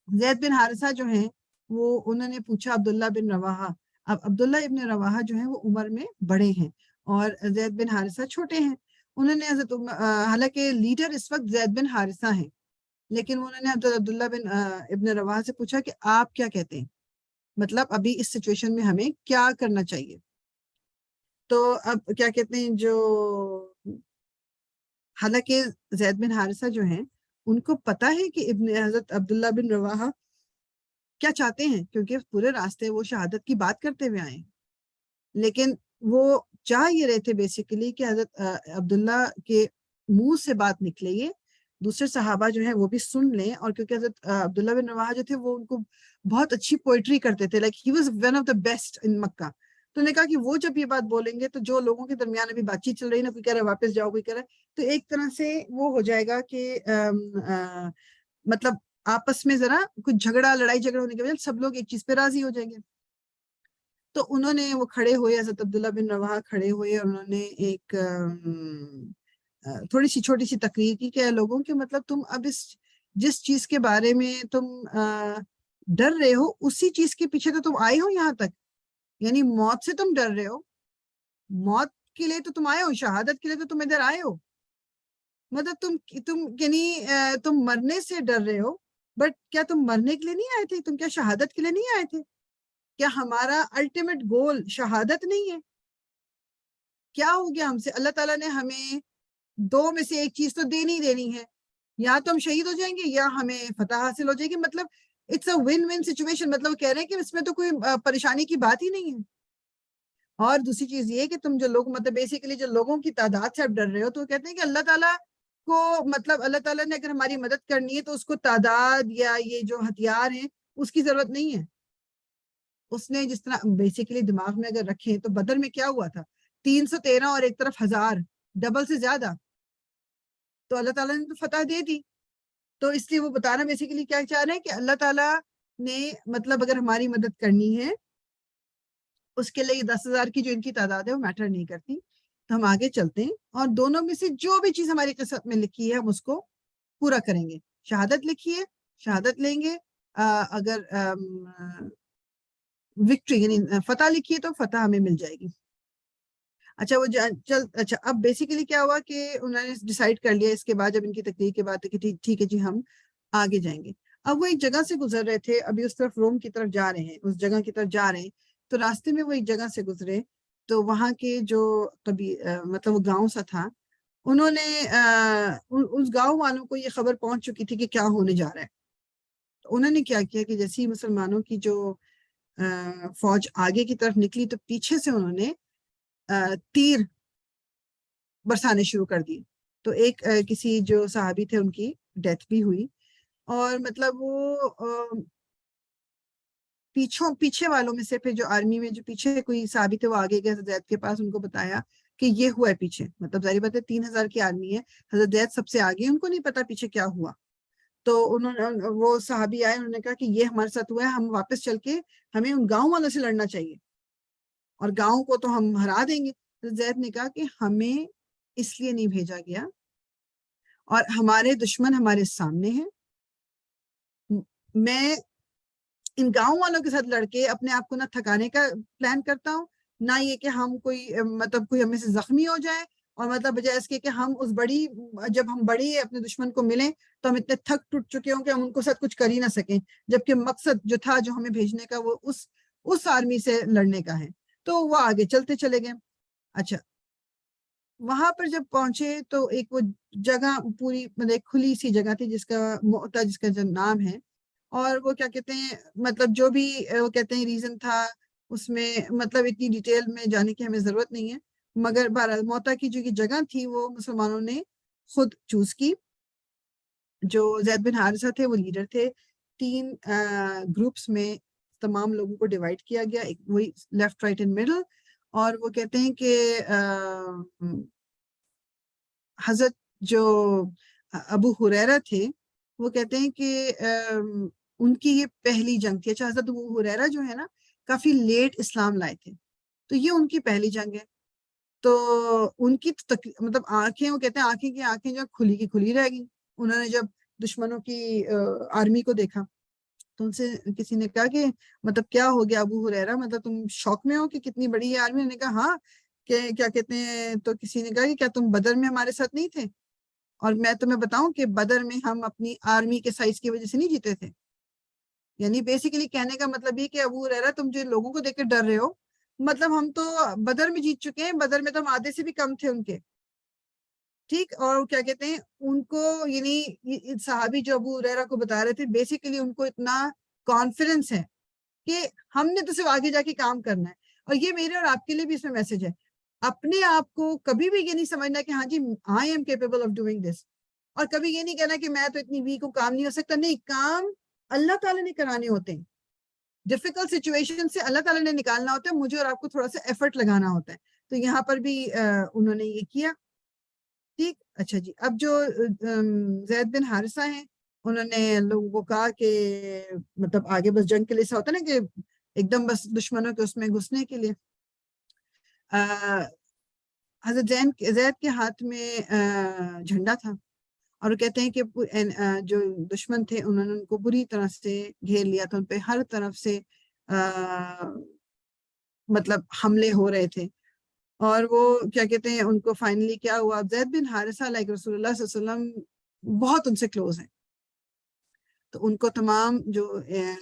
زید بن حارثہ جو ہیں وہ انہوں نے پوچھا عبداللہ بن رواحہ۔ اب عبداللہ ابن رواحہ جو ہیں وہ عمر میں بڑے ہیں اور زید بن حارثہ چھوٹے ہیں۔ انہوں نے حضرت حالانکہ لیڈر اس وقت زید بن حارثہ ہیں، لیکن انہوں نے حضرت عبداللہ بن ابن رواحہ سے پوچھا کہ آپ کیا کہتے ہیں، مطلب ابھی اس سچویشن میں ہمیں کیا کرنا چاہیے۔ تو اب کیا کہتے ہیں، جو حالانکہ زید بن حارثہ جو ہیں ان کو پتا ہے کہ حضرت عبداللہ بن رواحہ کیا چاہتے ہیں، کیونکہ پورے راستے وہ شہادت کی بات کرتے ہوئے آئے، لیکن وہ چاہ یہ رہے تھے بیسیکلی کہ حضرت عبداللہ کے منہ سے بات نکلے، یہ دوسرے صحابہ جو ہیں وہ بھی سن لیں۔ اور کیونکہ حضرت عبداللہ بن رواحہ جو تھے وہ ان کو بہت اچھی پوئٹری کرتے تھے، like he was one of the best in Mecca. تو انہوں نے کہا کہ وہ جب یہ بات بولیں گے تو جو لوگوں کے درمیان ابھی بات چیت چل رہی ہے نا، کوئی کہہ رہا ہے واپس جاؤ، کوئی کہہ رہا ہے، تو ایک طرح سے وہ ہو جائے گا کہ مطلب آپس میں ذرا کچھ لڑائی جھگڑا ہونے کی وجہ سے سب لوگ ایک چیز پہ راضی ہو جائیں گے۔ تو انہوں نے وہ کھڑے ہوئے، حضرت عبداللہ بن رواحہ کھڑے ہوئے، اور انہوں نے ایک تھوڑی سی چھوٹی سی تقریر کی کہ لوگوں کے مطلب تم اب جس چیز کے بارے میں تم ڈر رہے ہو اسی چیز کے پیچھے تو تم آئے ہو یہاں تک، یعنی موت سے تم ڈر رہے ہو، موت کے لیے تو تم آئے ہو، شہادت کے لیے تو تم ادھر آئے ہو، مطلب تم یعنی تم مرنے سے ڈر رہے ہو، بٹ کیا تم مرنے کے لیے نہیں آئے تھے؟ تم کیا شہادت کے لیے نہیں آئے تھے؟ کیا ہمارا الٹیمیٹ گول شہادت نہیں ہے؟ کیا ہو گیا ہم سے؟ اللہ تعالیٰ نے ہمیں 2 میں سے ایک چیز تو دینی ہے، یا تو ہم شہید ہو جائیں گے یا ہمیں فتح حاصل ہو جائے گی۔ مطلب it's a one one situation, مطلب وہ کہہ رہے ہیں کہ اس میں تو کوئی پریشانی کی بات ہی نہیں ہے۔ اور دوسری چیز یہ کہ تم جو لوگ مطلب بیسیکلی جو لوگوں کی تعداد سے آپ ڈر رہے ہو، تو وہ کہتے ہیں کہ اللہ تعالیٰ کو مطلب اللہ تعالیٰ نے اگر ہماری مدد کرنی ہے تو اس کو تعداد یا یہ جو ہتھیار ہیں اس کی ضرورت نہیں ہے۔ اس نے جس طرح بیسیکلی دماغ میں اگر رکھیں تو بدر میں کیا ہوا تھا، 313 اور ایک طرف 1000، ڈبل سے زیادہ، تو اللہ تعالیٰ نے تو فتح دے دی۔ تو اس لیے وہ بتانا بیسیکلی کیا چاہ رہے ہیں کہ اللہ تعالیٰ نے مطلب اگر ہماری مدد کرنی ہے اس کے لیے 10,000 کی جو ان کی تعداد ہے وہ میٹر نہیں کرتی، تو ہم آگے چلتے ہیں اور دونوں میں سے جو بھی چیز ہماری قسمت میں لکھی ہے ہم اس کو پورا کریں گے۔ شہادت لکھی ہے، شہادت لیں گے، اگر وکٹری یعنی فتح لکھی ہے تو فتح ہمیں مل جائے گی۔ اچھا وہ اچھا اب بیسیکلی کیا ہوا کہ انہوں نے ڈیسائیڈ کر لیا اس کے بعد، جب ان کی تقریر کے بعد کہ ٹھیک ہے جی ہم آگے جائیں گے۔ اب وہ ایک جگہ سے گزر رہے تھے، ابھی اس طرف روم کی طرف جا رہے ہیں، اس جگہ کی طرف جا رہے ہیں، تو راستے میں وہ ایک جگہ سے گزرے تو وہاں کے جو مطلب وہ گاؤں سا تھا، انہوں نے اس گاؤں والوں کو یہ خبر پہنچ چکی تھی کہ کیا ہونے جا رہا ہے۔ تو انہوں نے کیا کیا کہ جیسے ہی مسلمانوں کی جو فوج آگے کی طرف نکلی تو پیچھے سے انہوں نے تیر برسانے شروع کر دی۔ تو ایک کسی جو صحابی تھے ان کی ڈیتھ بھی ہوئی، اور مطلب وہ پیچھے والوں میں سے پھر جو آرمی میں جو پیچھے کوئی صحابی تھے وہ آگے گئے حضرت زید کے پاس، ان کو بتایا کہ یہ ہوا ہے پیچھے، مطلب ظاہر بات ہے 3,000 کی آرمی ہے، حضرت زید سب سے آگے، ان کو نہیں پتا پیچھے کیا ہوا۔ تو انہوں نے وہ صحابی آئے، انہوں نے کہا کہ یہ ہمارے ساتھ ہوا ہے، ہم واپس چل کے ہمیں ان گاؤں والوں سے لڑنا چاہیے اور گاؤں کو تو ہم ہرا دیں گے۔ حضرت زید نے کہا کہ ہمیں اس لیے نہیں بھیجا گیا، اور ہمارے دشمن ہمارے سامنے ہیں، میں ان گاؤں والوں کے ساتھ لڑ کے اپنے آپ کو نہ تھکانے کا پلان کرتا ہوں، نہ یہ کہ ہم کوئی ہمیں سے زخمی ہو جائے، اور مطلب بجائے اس کے کہ ہم جب ہم بڑی اپنے دشمن کو ملیں تو ہم اتنے تھک ٹوٹ چکے ہوں کہ ہم ان کو ساتھ کچھ کر ہی نہ سکیں، جبکہ مقصد جو تھا جو ہمیں بھیجنے کا وہ اس آرمی سے لڑنے کا ہے۔ تو وہ آگے چلتے چلے گئے۔ اچھا وہاں پر جب پہنچے تو ایک وہ جگہ پوری مطلب ایک کھلی سی جگہ تھی جس کا معطا جس کا جو نام ہے، اور وہ کیا کہتے ہیں مطلب جو بھی وہ کہتے ہیں ریزن تھا اس میں مطلب اتنی ڈیٹیل میں جانے کی ہمیں ضرورت نہیں ہے، مگر بہرحال معطا کی جو جگہ تھی وہ مسلمانوں نے خود چوز کی. جو زید بن حارثہ تھے وہ لیڈر تھے. 3 گروپس میں تمام لوگوں کو ڈیوائڈ کیا گیا، ایک وہی لیفٹ رائٹ اینڈ مڈل. اور وہ کہتے ہیں کہ حضرت جو ابو ہریرہ تھے وہ کہتے ہیں کہ ان کی یہ پہلی جنگ تھی. اچھا، حضرت ابو ہریرہ جو ہے نا کافی لیٹ اسلام لائے تھے، تو یہ ان کی پہلی جنگ ہے. تو ان کی مطلب آنکھیں، وہ کہتے ہیں آنکھیں کی آنکھیں جو کھلی کی کھلی رہ گئی. انہوں نے جب دشمنوں کی آرمی کو دیکھا تو ان سے کسی نے کہا کہ مطلب کیا ہو گیا ابو ہریرہ، مطلب تم شوق میں ہو کہ کتنی بڑی ہے آرمی؟ انہوں نے کہا ہاں، کہ کیا کہتے ہیں، تو کسی نے کہا کہ کیا تم بدر میں ہمارے ساتھ نہیں تھے؟ اور میں تمہیں بتاؤں کہ بدر میں ہم اپنی آرمی کے سائز کی وجہ سے نہیں جیتے تھے. یعنی بیسیکلی کہنے کا مطلب یہ کہ ابو ہریرہ تم جو لوگوں کو دیکھ کے ڈر رہے ہو، مطلب ہم تو بدر میں جیت چکے ہیں، بدر میں تو ہم آدھے سے بھی کم تھے ان کے. ٹھیک. اور کیا کہتے ہیں ان کو، یعنی صحابی جو ابو ہریرہ کو بتا رہے تھے، بیسیکلی ان کو اتنا کانفیڈنس ہے کہ ہم نے تو صرف آگے جا کے کام کرنا ہے. اور یہ میرے اور آپ کے لیے بھی اس میں میسج ہے، اپنے آپ کو کبھی بھی یہ نہیں سمجھنا کہ ہاں جی I am capable of doing this, اور کبھی یہ نہیں کہنا کہ میں تو اتنی ویک ہوں کام نہیں ہو سکتا. نہیں، کام اللہ تعالیٰ نے کرانے ہوتے ہیں. ڈیفیکلٹ سچویشن سے اللہ تعالیٰ نے نکالنا ہوتا ہے، مجھے اور آپ کو تھوڑا سا ایفرٹ لگانا ہوتا ہے. تو یہاں پر بھی انہوں نے یہ کیا. ٹھیک. اچھا جی، اب جو زید بن حارثہ ہیں انہوں نے لوگوں کو کہا کہ مطلب آگے بس جنگ کے لیے ایسا ہوتا ہے نا کہ ایک دم بس دشمنوں کے اس میں گھسنے کے لیے. حضرت زید کے ہاتھ میں جھنڈا تھا، اور وہ کہتے ہیں کہ جو دشمن تھے انہوں نے ان کو بری طرح سے گھیر لیا تھا، ان پہ ہر طرف سے مطلب حملے ہو رہے تھے. اور وہ کیا کہتے ہیں ان کو فائنلی کیا ہوا، زید بن حارثہ لائک رسول اللہ صلی اللہ علیہ وسلم بہت ان سے کلوز ہیں، تو ان کو تمام جو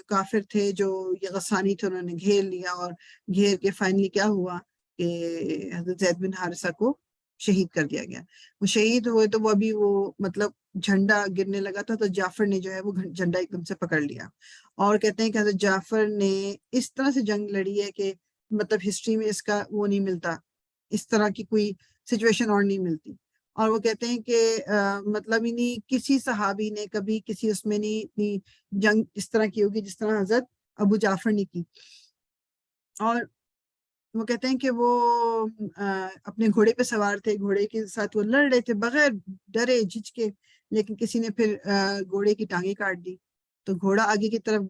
کافر تھے جو یہ غسانی تھے انہوں نے گھیر لیا، اور گھیر کے فائنلی کیا ہوا کہ حضرت زید بن حارثہ کو شہید کر دیا گیا. وہ شہید ہوئے تو وہ ابھی وہ مطلب جھنڈا گرنے لگا تھا، تو جعفر نے جو ہے وہ جھنڈا ایک دم سے پکڑ لیا. اور کہتے ہیں کہ حضرت جعفر نے اس طرح سے جنگ لڑی ہے کہ مطلب ہسٹری میں اس کا وہ نہیں ملتا، اس طرح کی کوئی سچویشن اور نہیں ملتی. اور وہ کہتے ہیں کہ مطلب کسی صحابی نے کبھی کسی اس میں نہیں اتنی جنگ اس طرح کی ہوگی جس طرح حضرت ابو جعفر نے کی. اور وہ کہتے ہیں کہ وہ اپنے گھوڑے پہ سوار تھے، گھوڑے کے ساتھ وہ لڑ رہے تھے بغیر ڈرے جھجکے، لیکن کسی نے پھر گھوڑے کی ٹانگیں کاٹ دی، تو گھوڑا آگے کی طرف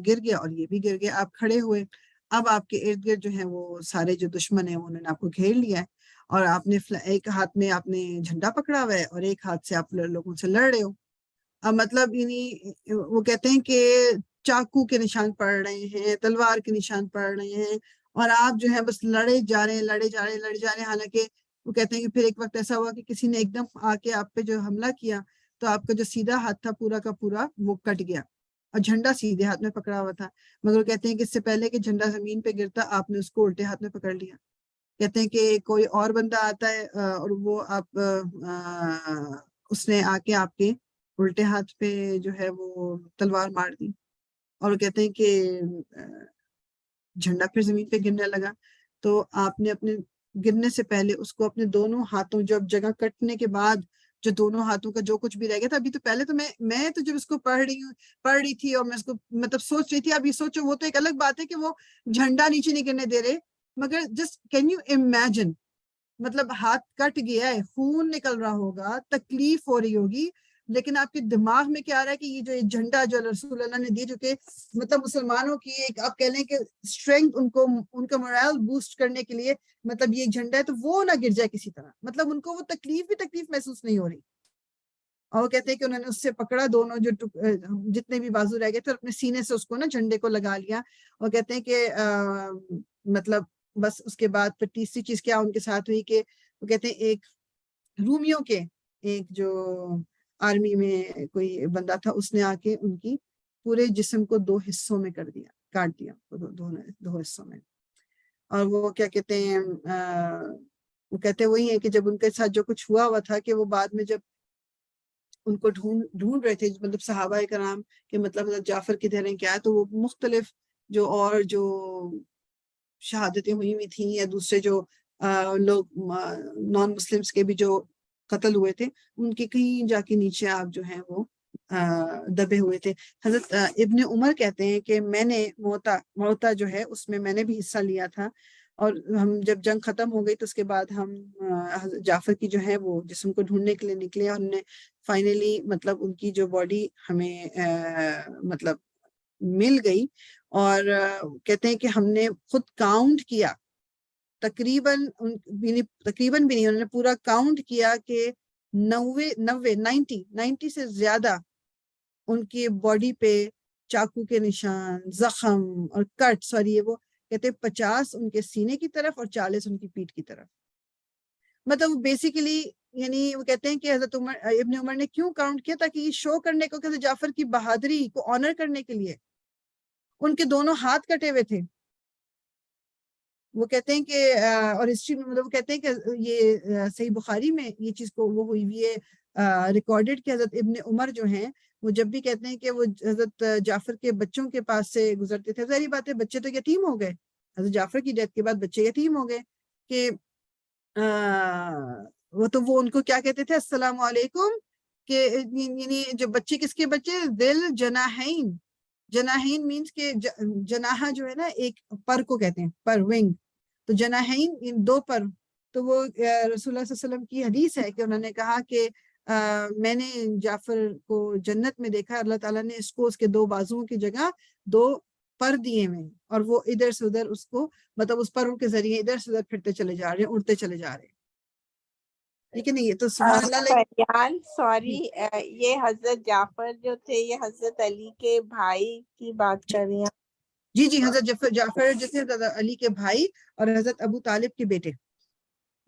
گر گیا اور یہ بھی گر گیا. آپ کھڑے ہوئے، اب آپ کے ارد گرد جو ہیں وہ سارے جو دشمن ہیں انہوں نے آپ کو گھیر لیا ہے، اور آپ نے ایک ہاتھ میں آپ نے جھنڈا پکڑا ہوا ہے اور ایک ہاتھ سے آپ لوگوں سے لڑ رہے ہو. اب مطلب وہ کہتے ہیں کہ چاقو کے نشان پڑ رہے ہیں، تلوار کے نشان پڑ رہے ہیں، اور آپ جو ہے بس لڑے جا رہے ہیں. حالانکہ وہ کہتے ہیں کہ پھر ایک وقت ایسا ہوا کہ کسی نے ایک دم آ کے آپ پہ جو حملہ کیا تو آپ کا جو سیدھا ہاتھ تھا پورا کا پورا وہ کٹ گیا، اور جھنڈا سیدھے ہاتھ میں پکڑا ہوا تھا. مگر وہ کہتے ہیں کہ اس سے پہلے کہ جھنڈا زمین پہ گرتا آپ نے اس کو الٹے ہاتھ میں پکڑ لیا. کہتے ہیں کہ کوئی اور بندہ آتا ہے اور وہ آپ اس نے آ کے آپ کے الٹے ہاتھ پہ جو ہے وہ تلوار مار دی، اور وہ کہتے ہیں کہ جھنڈا پھر زمین پہ گرنے لگا. تو آپ نے اپنے گرنے سے پہلے اس کو اپنے دونوں ہاتھوں، جب جگہ کٹنے کے بعد جو دونوں ہاتھوں کا جو کچھ بھی رہ گیا تھا، ابھی تو پہلے تو میں تو جب اس کو پڑھ رہی تھی اور میں اس کو مطلب سوچ رہی تھی، اب یہ سوچو وہ تو ایک الگ بات ہے کہ وہ جھنڈا نیچے نہیں گرنے دے رہے، مگر جسٹ کین یو امیجن، مطلب ہاتھ کٹ گیا ہے، خون نکل رہا ہوگا، تکلیف ہو رہی ہوگی، لیکن آپ کے دماغ میں کیا آ رہا ہے کہ یہ جو جھنڈا جو رسول اللہ نے دی، جو کہ مطلب مسلمانوں کی ایک آپ کہہ لیں کہ اسٹرینتھ، ان کا morale بوسٹ کرنے کے لیے مطلب یہ جھنڈا ہے، تو وہ نہ گر جائے کسی طرح، مطلب ان کو وہ تکلیف محسوس نہیں ہو رہی. اور وہ کہتے ہیں کہ انہوں نے اس سے پکڑا دونوں جو جتنے بھی بازو رہ گئے تھے، اپنے سینے سے اس کو نا جھنڈے کو لگا لیا. اور کہتے ہیں کہ مطلب بس اس کے بعد پھر تیسری چیز کیا ان کے ساتھ ہوئی کہ وہ کہتے ہیں ایک رومیوں کے ایک جو آرمی میں کوئی بندہ تھا، اس نے آ کے ان کی پورے جسم کو 2 حصوں میں کاٹ دیا دو حصوں میں. اور وہ کیا کہتے ہیں وہ کہتے وہی ہیں کہ جب ان کے ساتھ جو کچھ ہوا تھا کہ وہ بعد میں جب ان کو ڈھونڈ رہے تھے مطلب صحابہ کرام کہ مطلب حضرت جعفر کدھر ہیں کیا، تو وہ مختلف جو شہادتیں ہوئی تھیں یا دوسرے جو لوگ نان مسلمس کے بھی جو قتل ہوئے تھے ان کے کہیں جا کے نیچے آپ جو ہیں وہ دبے ہوئے تھے۔ حضرت ابن عمر کہتے ہیں کہ میں نے موتا جو ہے اس میں نے بھی حصہ لیا تھا، اور ہم جب جنگ ختم ہو گئی تو اس کے بعد ہم جعفر کی جو ہے وہ جسم کو ڈھونڈنے کے لیے نکلے، اور ہم نے فائنلی مطلب ان کی جو باڈی ہمیں مطلب مل گئی، اور کہتے ہیں کہ ہم نے خود کاؤنٹ کیا تقریباً بھی نہیں، انہوں نے پورا کاؤنٹ کیا کہ 90 سے زیادہ ان کی باڈی پہ چاقو کے نشان، زخم اور کٹس، اور یہ وہ کہتے 50 ان کے سینے کی طرف اور 40 ان کی پیٹھ کی طرف۔ مطلب بیسیکلی یعنی وہ کہتے ہیں کہ حضرت ابن عمر نے کیوں کاؤنٹ کیا، تاکہ یہ شو کرنے کو کہ حضرت جعفر کی بہادری کو آنر کرنے کے لیے ان کے دونوں ہاتھ کٹے ہوئے تھے۔ وہ کہتے ہیں کہ اور ہسٹری میں مطلب وہ کہتے ہیں کہ یہ صحیح بخاری میں یہ چیز کو وہ ہوئی ہوئی ہے ریکارڈڈ کہ حضرت ابن عمر جو ہیں وہ جب بھی کہتے ہیں کہ وہ حضرت جعفر کے بچوں کے پاس سے گزرتے تھے، ظاہری بات ہے بچے تو یتیم ہو گئے، حضرت جعفر کی ڈیتھ کے بعد بچے یتیم ہو گئے، کہ وہ ان کو کیا کہتے تھے، السلام علیکم، کہ یعنی جو بچے کس کے بچے، ذل جناحین مینس کہ جناح جو ہے نا ایک پر کو کہتے ہیں، پر ونگ، تو جناحین ان دو پر، تو وہ رسول اللہ صلی اللہ علیہ وسلم کی حدیث ہے کہ انہوں نے کہا کہ میں نے جعفر کو جنت میں دیکھا، اللہ تعالیٰ نے اس کو اس کے 2 بازوؤں کی جگہ 2 پر دیے ہوئے ہیں، اور وہ ادھر سے ادھر اس کو مطلب اس پروں کے ذریعے ادھر سے ادھر پھرتے چلے جا رہے ہیں، اڑتے چلے جا رہے ہیں، ٹھیک ہے نا۔ یہ تو سبحان اللہ سوری، یہ حضرت جعفر جو تھے یہ حضرت علی کے بھائی کی بات کر رہی ہیں؟ جی حضرت جعفر جیسے حضرت علی کے بھائی اور حضرت ابو طالب کے بیٹے۔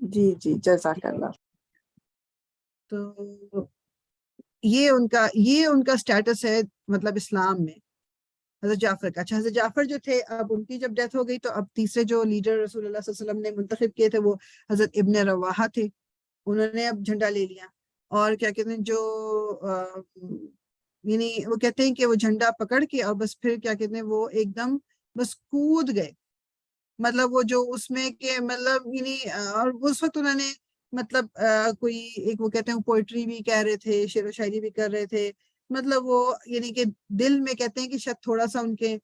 جی جزاک اللہ۔ تو یہ ان کا سٹیٹس ہے مطلب اسلام میں حضرت جعفر کا۔ اچھا، حضرت جعفر جو تھے اب ان کی جب ڈیتھ ہو گئی تو اب تیسرے جو لیڈر رسول اللہ صلی اللہ علیہ وسلم نے منتخب کیے تھے وہ حضرت ابن رواحہ تھے، انہوں نے اب جھنڈا لے لیا، اور کیا کہتے ہیں جو یعنی وہ کہتے ہیں کہ وہ جھنڈا پکڑ کے اور بس پھر کیا کہتے ہیں وہ ایک دم بس کود گئے، مطلب وہ جو اس میں کہ مطلب یعنی اور اس وقت انہوں نے مطلب کوئی ایک وہ کہتے ہیں پوئٹری بھی کہہ رہے تھے، شعر و شاعری بھی کر رہے تھے، مطلب وہ یعنی کہ دل میں کہتے ہیں کہ شاید تھوڑا سا ان کے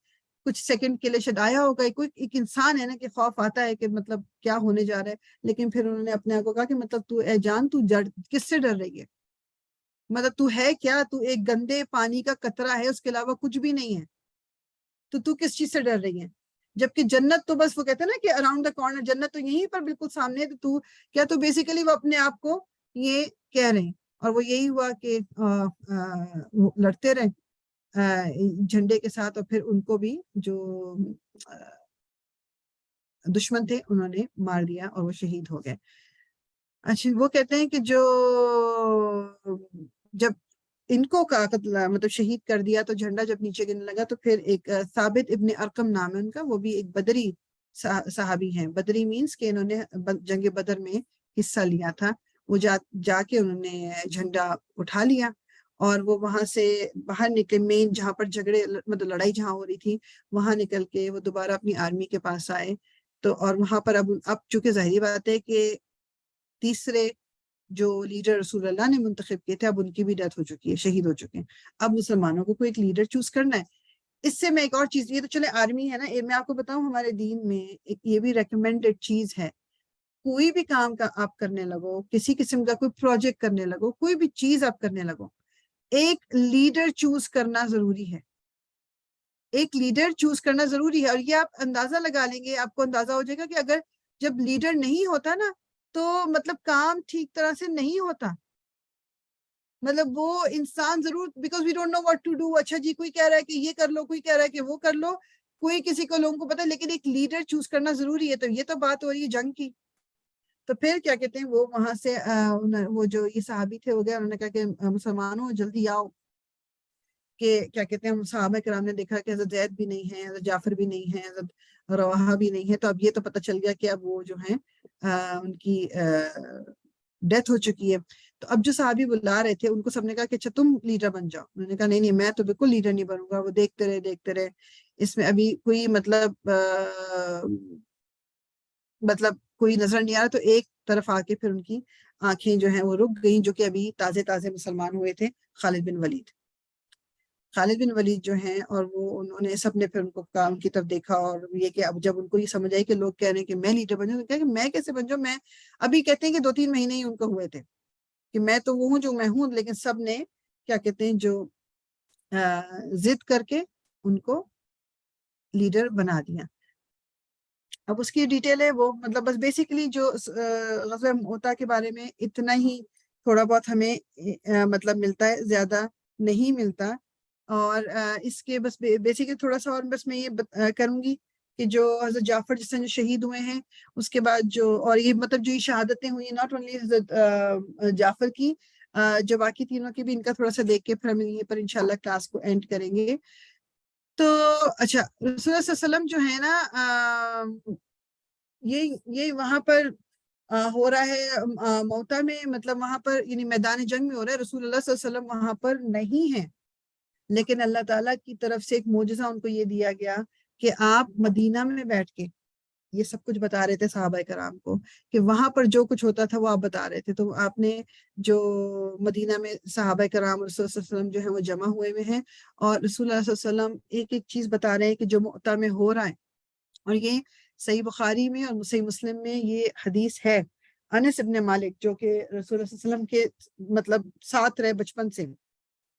کچھ سیکنڈ کے لیے شاید آیا ہوگا، کوئی ایک انسان ہے نا کہ خوف آتا ہے کہ مطلب کیا ہونے جا رہا ہے، لیکن پھر انہوں نے اپنے آپ کو کہا کہ مطلب تو اے جان تو کس سے ڈر رہی ہے، مطلب تو ہے کیا، تو ایک گندے پانی کا قطرہ ہے، اس کے علاوہ کچھ بھی نہیں ہے، تو کس چیز سے ڈر رہی ہے، جبکہ جنت تو بس وہ کہتے ہیں نا کہ اراؤنڈ دا کارنر، جنت تو یہیں پر بالکل سامنے ہے، تو کیا تو بیسیکلی وہ اپنے آپ کو یہ کہہ رہے ہیں، اور وہ یہی ہوا کہ لڑتے رہے جھنڈے کے ساتھ، اور پھر ان کو بھی جو دشمن تھے انہوں نے مار دیا اور وہ شہید ہو گئے۔ اچھا، وہ کہتے ہیں کہ جب ان کو کا قتل مطلب شہید کر دیا تو جھنڈا جب نیچے گرنے لگا تو پھر ایک ثابت ابن ارقم نام ہے ان کا، وہ بھی ایک بدری صحابی ہیں، بدری مینس کہ انہوں نے جنگ بدر میں حصہ لیا تھا، وہ جا کے انہوں نے جھنڈا اٹھا لیا، اور وہ وہاں سے باہر نکلے، مین جہاں پر جھگڑے مطلب لڑائی جہاں ہو رہی تھی وہاں نکل کے وہ دوبارہ اپنی آرمی کے پاس آئے، تو اور وہاں پر اب چونکہ ظاہری بات ہے کہ تیسرے جو لیڈر رسول اللہ نے منتخب کیے تھے اب ان کی بھی ڈیتھ ہو چکی ہے، شہید ہو چکے ہیں، اب مسلمانوں کو کوئی ایک لیڈر چوز کرنا ہے۔ اس سے میں ایک اور چیز، یہ تو چلے آرمی ہے نا، میں آپ کو بتاؤں ہمارے دین میں ایک یہ بھی ریکمینڈڈ چیز ہے، کوئی بھی کام کا آپ کرنے لگو، کسی قسم کا کوئی پروجیکٹ کرنے لگو، کوئی بھی چیز آپ کرنے لگو، ایک لیڈر چوز کرنا ضروری ہے، ایک لیڈر چوز کرنا ضروری ہے، اور یہ آپ اندازہ لگا لیں گے، آپ کو اندازہ ہو جائے گا کہ اگر جب لیڈر نہیں ہوتا نا تو مطلب کام ٹھیک طرح سے نہیں ہوتا، مطلب وہ انسان ضرور because we don't know what to do, اچھا جی کوئی کہہ رہا ہے کہ یہ کر لو، کوئی کہہ رہا ہے کہ وہ کر لو، کوئی کسی کو لوگوں کو پتا ہے، لیکن ایک لیڈر چوز کرنا ضروری ہے، تو یہ تو بات ہو رہی ہے جنگ کی، تو پھر کیا کہتے ہیں وہ وہاں سے وہ جو یہ صحابی تھے ہو گیا، انہوں نے کہا کہ مسلمانوں جلدی آؤ، کہ کیا کہتے ہیں صحابہ کرام نے دیکھا کہ حضرت زید بھی نہیں ہے، حضرت جعفر بھی نہیں ہے، حضرت رواحہ بھی نہیں ہے، تو اب یہ تو پتہ چل گیا کہ اب وہ جو ہیں ان کی ڈیتھ ہو چکی ہے. تو اب جو صحابی بلا رہے تھے ان کو سب نے کہا کہ اچھا تم لیڈر بن جاؤ. انہوں نے کہا نہیں نہیں میں تو بالکل لیڈر نہیں بنوں گا. وہ دیکھتے رہے اس میں ابھی کوئی مطلب کوئی نظر نہیں آ رہا. تو ایک طرف آ کے پھر ان کی آنکھیں جو ہیں وہ رک گئیں، جو کہ ابھی تازے مسلمان ہوئے تھے، خالد بن ولید جو ہیں. اور وہ انہوں نے سب نے پھر ان کو کہا، ان کی طرف دیکھا، اور یہ کہ اب جب ان کو یہ سمجھ آئی کہ لوگ کہہ رہے ہیں کہ میں لیڈر بن جاؤں، تو کہا کہ میں کیسے بن جاؤں، میں ابھی کہتے ہیں کہ 2-3 مہینے ہی ان کو ہوئے تھے کہ میں تو وہ ہوں جو میں ہوں. لیکن سب نے کیا کہتے ہیں جو ضد کر کے ان کو لیڈر بنا دیا. اب اس کی ڈیٹیل ہے وہ مطلب بس بیسیکلی جو غزوہ موتا کے بارے میں اتنا ہی تھوڑا بہت ہمیں مطلب ملتا ہے، زیادہ نہیں ملتا. اور اس کے بس بیسیکلی تھوڑا سا اور بس میں یہ کروں گی کہ جو حضرت جعفر جس جو شہید ہوئے ہیں، اس کے بعد جو اور یہ مطلب جو یہ شہادتیں ہوئی ناٹ اونلی حضرت جعفر کی، جو باقی تینوں کی بھی ان کا تھوڑا سا دیکھ کے پھر ہم یہ پر انشاءاللہ کلاس کو اینڈ کریں گے. تو اچھا رسول اللہ صلی اللہ علیہ وسلم جو ہے نا یہ وہاں پر ہو رہا ہے موتا میں، مطلب وہاں پر یعنی میدان جنگ میں ہو رہا ہے. رسول اللہ صلی اللہ علیہ وسلم وہاں پر نہیں ہے، لیکن اللہ تعالیٰ کی طرف سے ایک معجزہ ان کو یہ دیا گیا کہ آپ مدینہ میں بیٹھ کے یہ سب کچھ بتا رہے تھے صحابہ کرام کو، کہ وہاں پر جو کچھ ہوتا تھا وہ آپ بتا رہے تھے. تو آپ نے جو مدینہ میں صحابہ کرام رسول اللہ صلی اللہ علیہ وسلم جو ہیں وہ جمع ہوئے ہوئے ہیں، اور رسول اللہ صلی اللہ علیہ وسلم ایک ایک چیز بتا رہے ہیں کہ جو موتا میں ہو رہا ہے. اور یہ صحیح بخاری میں اور صحیح مسلم میں یہ حدیث ہے. انس ابن مالک جو کہ رسول اللہ صلی اللہ علیہ وسلم کے مطلب ساتھ رہے بچپن سے،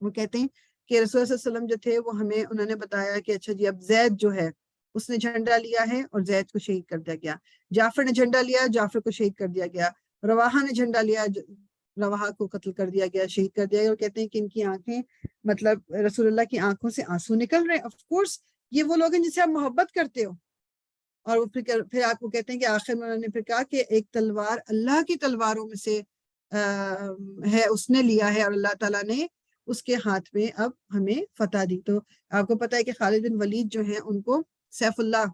وہ کہتے ہیں کہ رسول اللہ صلی اللہ علیہ وسلم جو تھے وہ انہوں نے بتایا کہ اچھا جی اب زید جو ہے اس نے جھنڈا لیا ہے اور زید کو شہید کر دیا گیا. جعفر نے جھنڈا لیا، جعفر کو شہید کر دیا گیا. رواحہ نے جھنڈا لیا، رواحہ کو قتل کر دیا گیا، شہید کر دیا گیا. اور کہتے ہیں کہ ان کی آنکھیں مطلب رسول اللہ کی آنکھوں سے آنسو نکل رہے ہیں. آف کورس یہ وہ لوگ ہیں جن سے آپ محبت کرتے ہو. اور وہ پھر آپ کو کہتے ہیں کہ آخر میں انہوں نے پھر کہا کہ ایک تلوار اللہ کی تلواروں میں سے ہے، اس نے لیا ہے، اور اللہ تعالیٰ نے اس کے ہاتھ میں اب ہمیں فتح دی. تو آپ کو پتہ ہے کہ خالد بن ولید جو ہیں ان کو سیف اللہ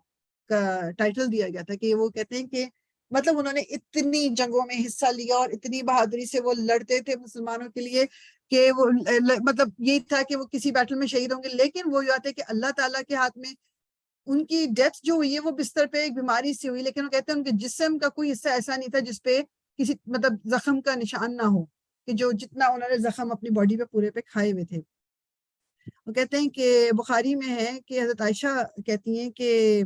کا ٹائٹل دیا گیا تھا، کہ وہ کہتے ہیں کہ مطلب انہوں نے اتنی جنگوں میں حصہ لیا اور اتنی بہادری سے وہ لڑتے تھے مسلمانوں کے لیے کہ وہ مطلب یہی تھا کہ وہ کسی بیٹل میں شہید ہوں گے. لیکن وہ یہ آتے کہ اللہ تعالیٰ کے ہاتھ میں ان کی ڈیتھ جو ہوئی ہے وہ بستر پہ ایک بیماری سے ہوئی، لیکن وہ کہتے ہیں ان کے جسم کا کوئی حصہ ایسا نہیں تھا جس پہ کسی مطلب زخم کا نشان نہ ہو، کہ جو جتنا انہوں نے زخم اپنی باڈی پہ پورے پہ کھائے ہوئے تھے. وہ کہتے ہیں کہ بخاری میں ہے کہ حضرت عائشہ کہتی ہیں کہ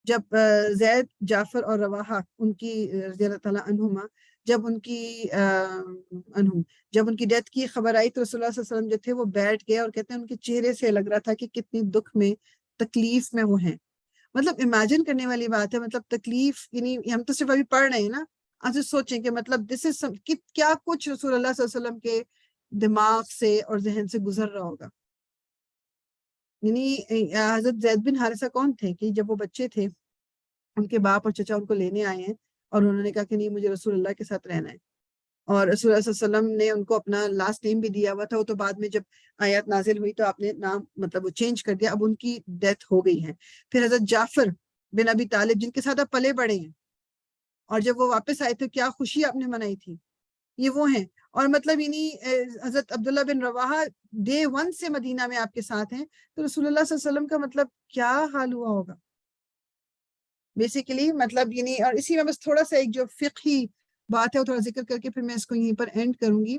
جب زید، جعفر اور رواحہ ان کی رضی اللہ تعالیٰ عنہما جب ان کی ڈیتھ کی خبر آئی تو رسول اللہ صلی اللہ علیہ وسلم جو تھے وہ بیٹھ گئے، اور کہتے ہیں ان کے چہرے سے لگ رہا تھا کہ کتنی دکھ میں، تکلیف میں وہ ہیں. مطلب امیجن کرنے والی بات ہے، مطلب تکلیف، یعنی ہم تو صرف ابھی پڑھ رہے ہیں نا، آپ سوچیں کہ مطلب کیا کچھ رسول اللہ صلی اللہ علیہ وسلم کے دماغ سے اور ذہن سے گزر رہا ہوگا. یعنی حضرت زید بن حارثہ کون تھے کہ جب وہ بچے تھے ان کے باپ اور چچا ان کو لینے آئے ہیں اور انہوں نے کہا کہ نہیں مجھے رسول اللہ کے ساتھ رہنا ہے، اور رسول اللہ صلی اللہ علیہ وسلم نے ان کو اپنا لاسٹ نیم بھی دیا ہوا تھا. وہ تو بعد میں جب آیات نازل ہوئی تو آپ نے نام مطلب وہ چینج کر دیا، اب ان کی ڈیتھ ہو گئی ہے. پھر حضرت جعفر بن ابی طالب جن کے ساتھ آپ پلے بڑے ہیں، اور جب وہ واپس آئے تھے کیا خوشی آپ نے منائی تھی، یہ وہ ہیں. اور مطلب یعنی حضرت عبداللہ بن رواحہ ڈے 1 سے مدینہ میں آپ کے ساتھ ہیں، تو رسول اللہ صلی اللہ علیہ وسلم کا مطلب کیا حال ہوا ہوگا بیسیکلی. مطلب یعنی اور اسی میں بس تھوڑا سا ایک جو فقہی بات ہے وہ تھوڑا ذکر کر کے پھر میں اس کو یہیں پر اینڈ کروں گی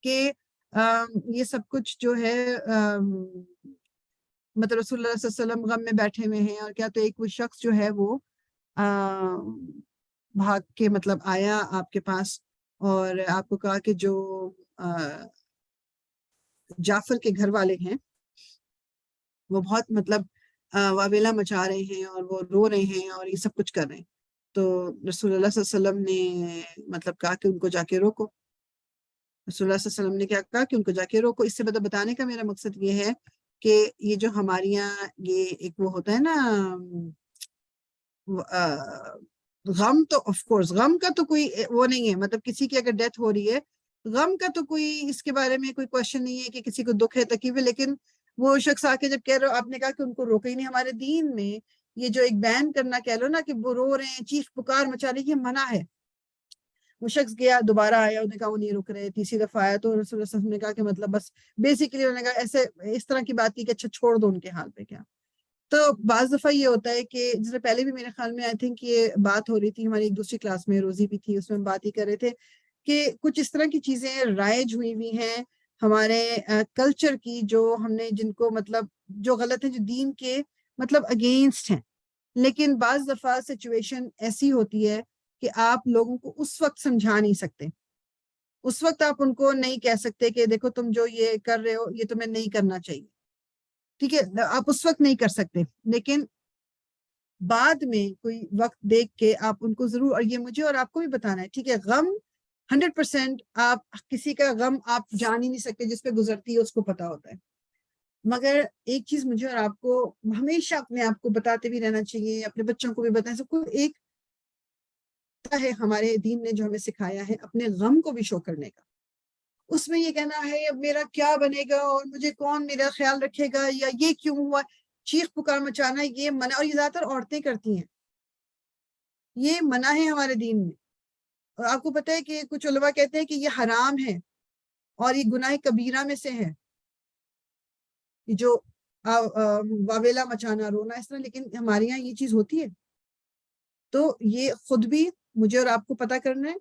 کہ یہ سب کچھ جو ہے مطلب رسول اللہ صلی اللہ علیہ وسلم غم میں بیٹھے ہوئے ہیں، اور کیا تو ایک وہ شخص جو ہے وہ بھاگ کے مطلب آیا آپ کے پاس اور آپ کو کہا کہ جو جعفر کے گھر والے ہیں وہ بہت مطلب واویلا مچا رہے ہیں اور وہ رو رہے ہیں اور یہ سب کچھ کر رہے ہیں. تو رسول اللہ صلی اللہ علیہ وسلم نے مطلب کہا کہ ان کو جا کے روکو. رسول اللہ صلی اللہ علیہ وسلم نے کیا کہا کہ ان کو جا کے روکو. اس سے مطلب بتانے کا میرا مقصد یہ ہے کہ یہ جو ہمارے یہاں یہ ایک وہ ہوتا ہے نا غم، تو آف کورس غم کا تو کوئی وہ نہیں ہے، مطلب کسی کی اگر ڈیتھ ہو رہی ہے غم کا تو کوئی اس کے بارے میں کوئی کوشچن نہیں ہے کہ کسی کو دکھ ہے تکلیف ہے. لیکن وہ شخص آ کے جب کہہ رہے ہو، آپ نے کہا کہ ان کو روکا ہی نہیں. ہمارے دین میں یہ جو ایک بین کرنا کہہ لو نا کہ وہ رو رہے ہیں، چیخ پکار مچا رہے، یہ منع ہے. وہ شخص گیا، دوبارہ آیا، انہوں نے کہا وہ نہیں رک رہے، تیسری دفعہ آیا تو رسول اللہ صلی اللہ علیہ وسلم نے کہا کہ مطلب بس بیسیکلی انہوں نے کہا ایسے اس طرح کی بات کی کہ اچھا چھوڑ دو ان کے حال پہ. کیا تو بعض دفعہ یہ ہوتا ہے کہ جس سے پہلے بھی میرے خیال میں آئی تھنک یہ بات ہو رہی تھی ہماری ایک دوسری کلاس میں، روزی بھی تھی، اس میں ہم بات ہی کر رہے تھے کہ کچھ اس طرح کی چیزیں رائج ہوئی ہوئی ہیں ہمارے کلچر کی، جو ہم نے جن کو مطلب جو غلط ہیں، جو دین کے مطلب اگینسٹ ہیں. لیکن بعض دفعہ سچویشن ایسی ہوتی ہے کہ آپ لوگوں کو اس وقت سمجھا نہیں سکتے، اس وقت آپ ان کو نہیں کہہ سکتے کہ دیکھو تم جو یہ کر رہے ہو یہ تمہیں نہیں کرنا چاہیے، ٹھیک ہے، آپ اس وقت نہیں کر سکتے. لیکن بعد میں کوئی وقت دیکھ کے آپ ان کو ضرور، اور یہ مجھے اور آپ کو بھی بتانا ہے، ٹھیک ہے. غم 100% آپ کسی کا غم آپ جان ہی نہیں سکتے، جس پہ گزرتی ہے اس کو پتا ہوتا ہے. مگر ایک چیز مجھے اور آپ کو ہمیشہ اپنے آپ کو بتاتے بھی رہنا چاہیے، اپنے بچوں کو بھی بتائیں، سب کو ایک ہے ہمارے دین نے جو ہمیں سکھایا ہے اپنے غم کو بھی شو کرنے کا. اس میں یہ کہنا ہے اب میرا کیا بنے گا اور مجھے کون میرا خیال رکھے گا یا یہ کیوں ہوا، چیخ پکار مچانا یہ منع، اور یہ زیادہ تر عورتیں کرتی ہیں، یہ منع ہے ہمارے دین میں. اور آپ کو پتہ ہے کہ کچھ علماء کہتے ہیں کہ یہ حرام ہے اور یہ گناہ کبیرہ میں سے ہے، یہ جو واویلا مچانا، رونا اس طرح. لیکن ہمارے یہاں یہ چیز ہوتی ہے. تو یہ خود بھی مجھے اور آپ کو پتہ کرنا ہے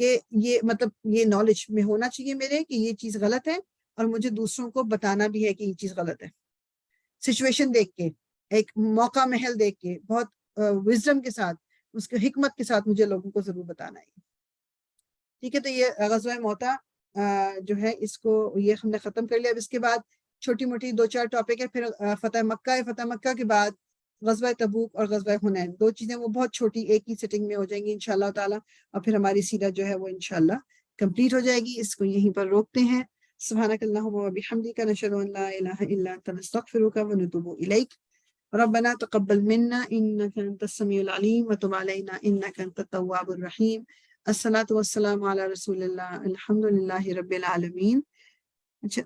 کہ یہ مطلب یہ نالج میں ہونا چاہیے میرے کہ یہ چیز غلط ہے، اور مجھے دوسروں کو بتانا بھی ہے کہ یہ چیز غلط ہے. سچویشن دیکھ کے، ایک موقع محل دیکھ کے، بہت وزڈم کے ساتھ، اس کے حکمت کے ساتھ مجھے لوگوں کو ضرور بتانا ہے. ٹھیک ہے، تو یہ غزوہ موتا جو ہے اس کو یہ ہم نے ختم کر لیا. اب اس کے بعد چھوٹی موٹی 2-4 ٹاپک ہے، پھر فتح مکہ ہے، فتح مکہ کے بعد غزوہ تبوک اور غزوہ حنین، 2 چیزیں وہ بہت چھوٹی ایک ہی سٹنگ میں ہو جائیں گی انشاءاللہ تعالی، اور پھر ہماری سیرت جو ہے وہ انشاءاللہ کمپلیٹ ہو جائے گی. اس کو یہیں پر روکتے ہیں. سبحانک اللہم و بحمدک، نشہد ان لا الہ الا انت، نستغفرک و نتوب الیک. ربنا تقبل منا انک انت السمیع العلیم وتب علینا انک انت التواب الرحیم. الصلاۃ والسلام علی رسول اللہ، الحمد للہ رب العالمین. اچھا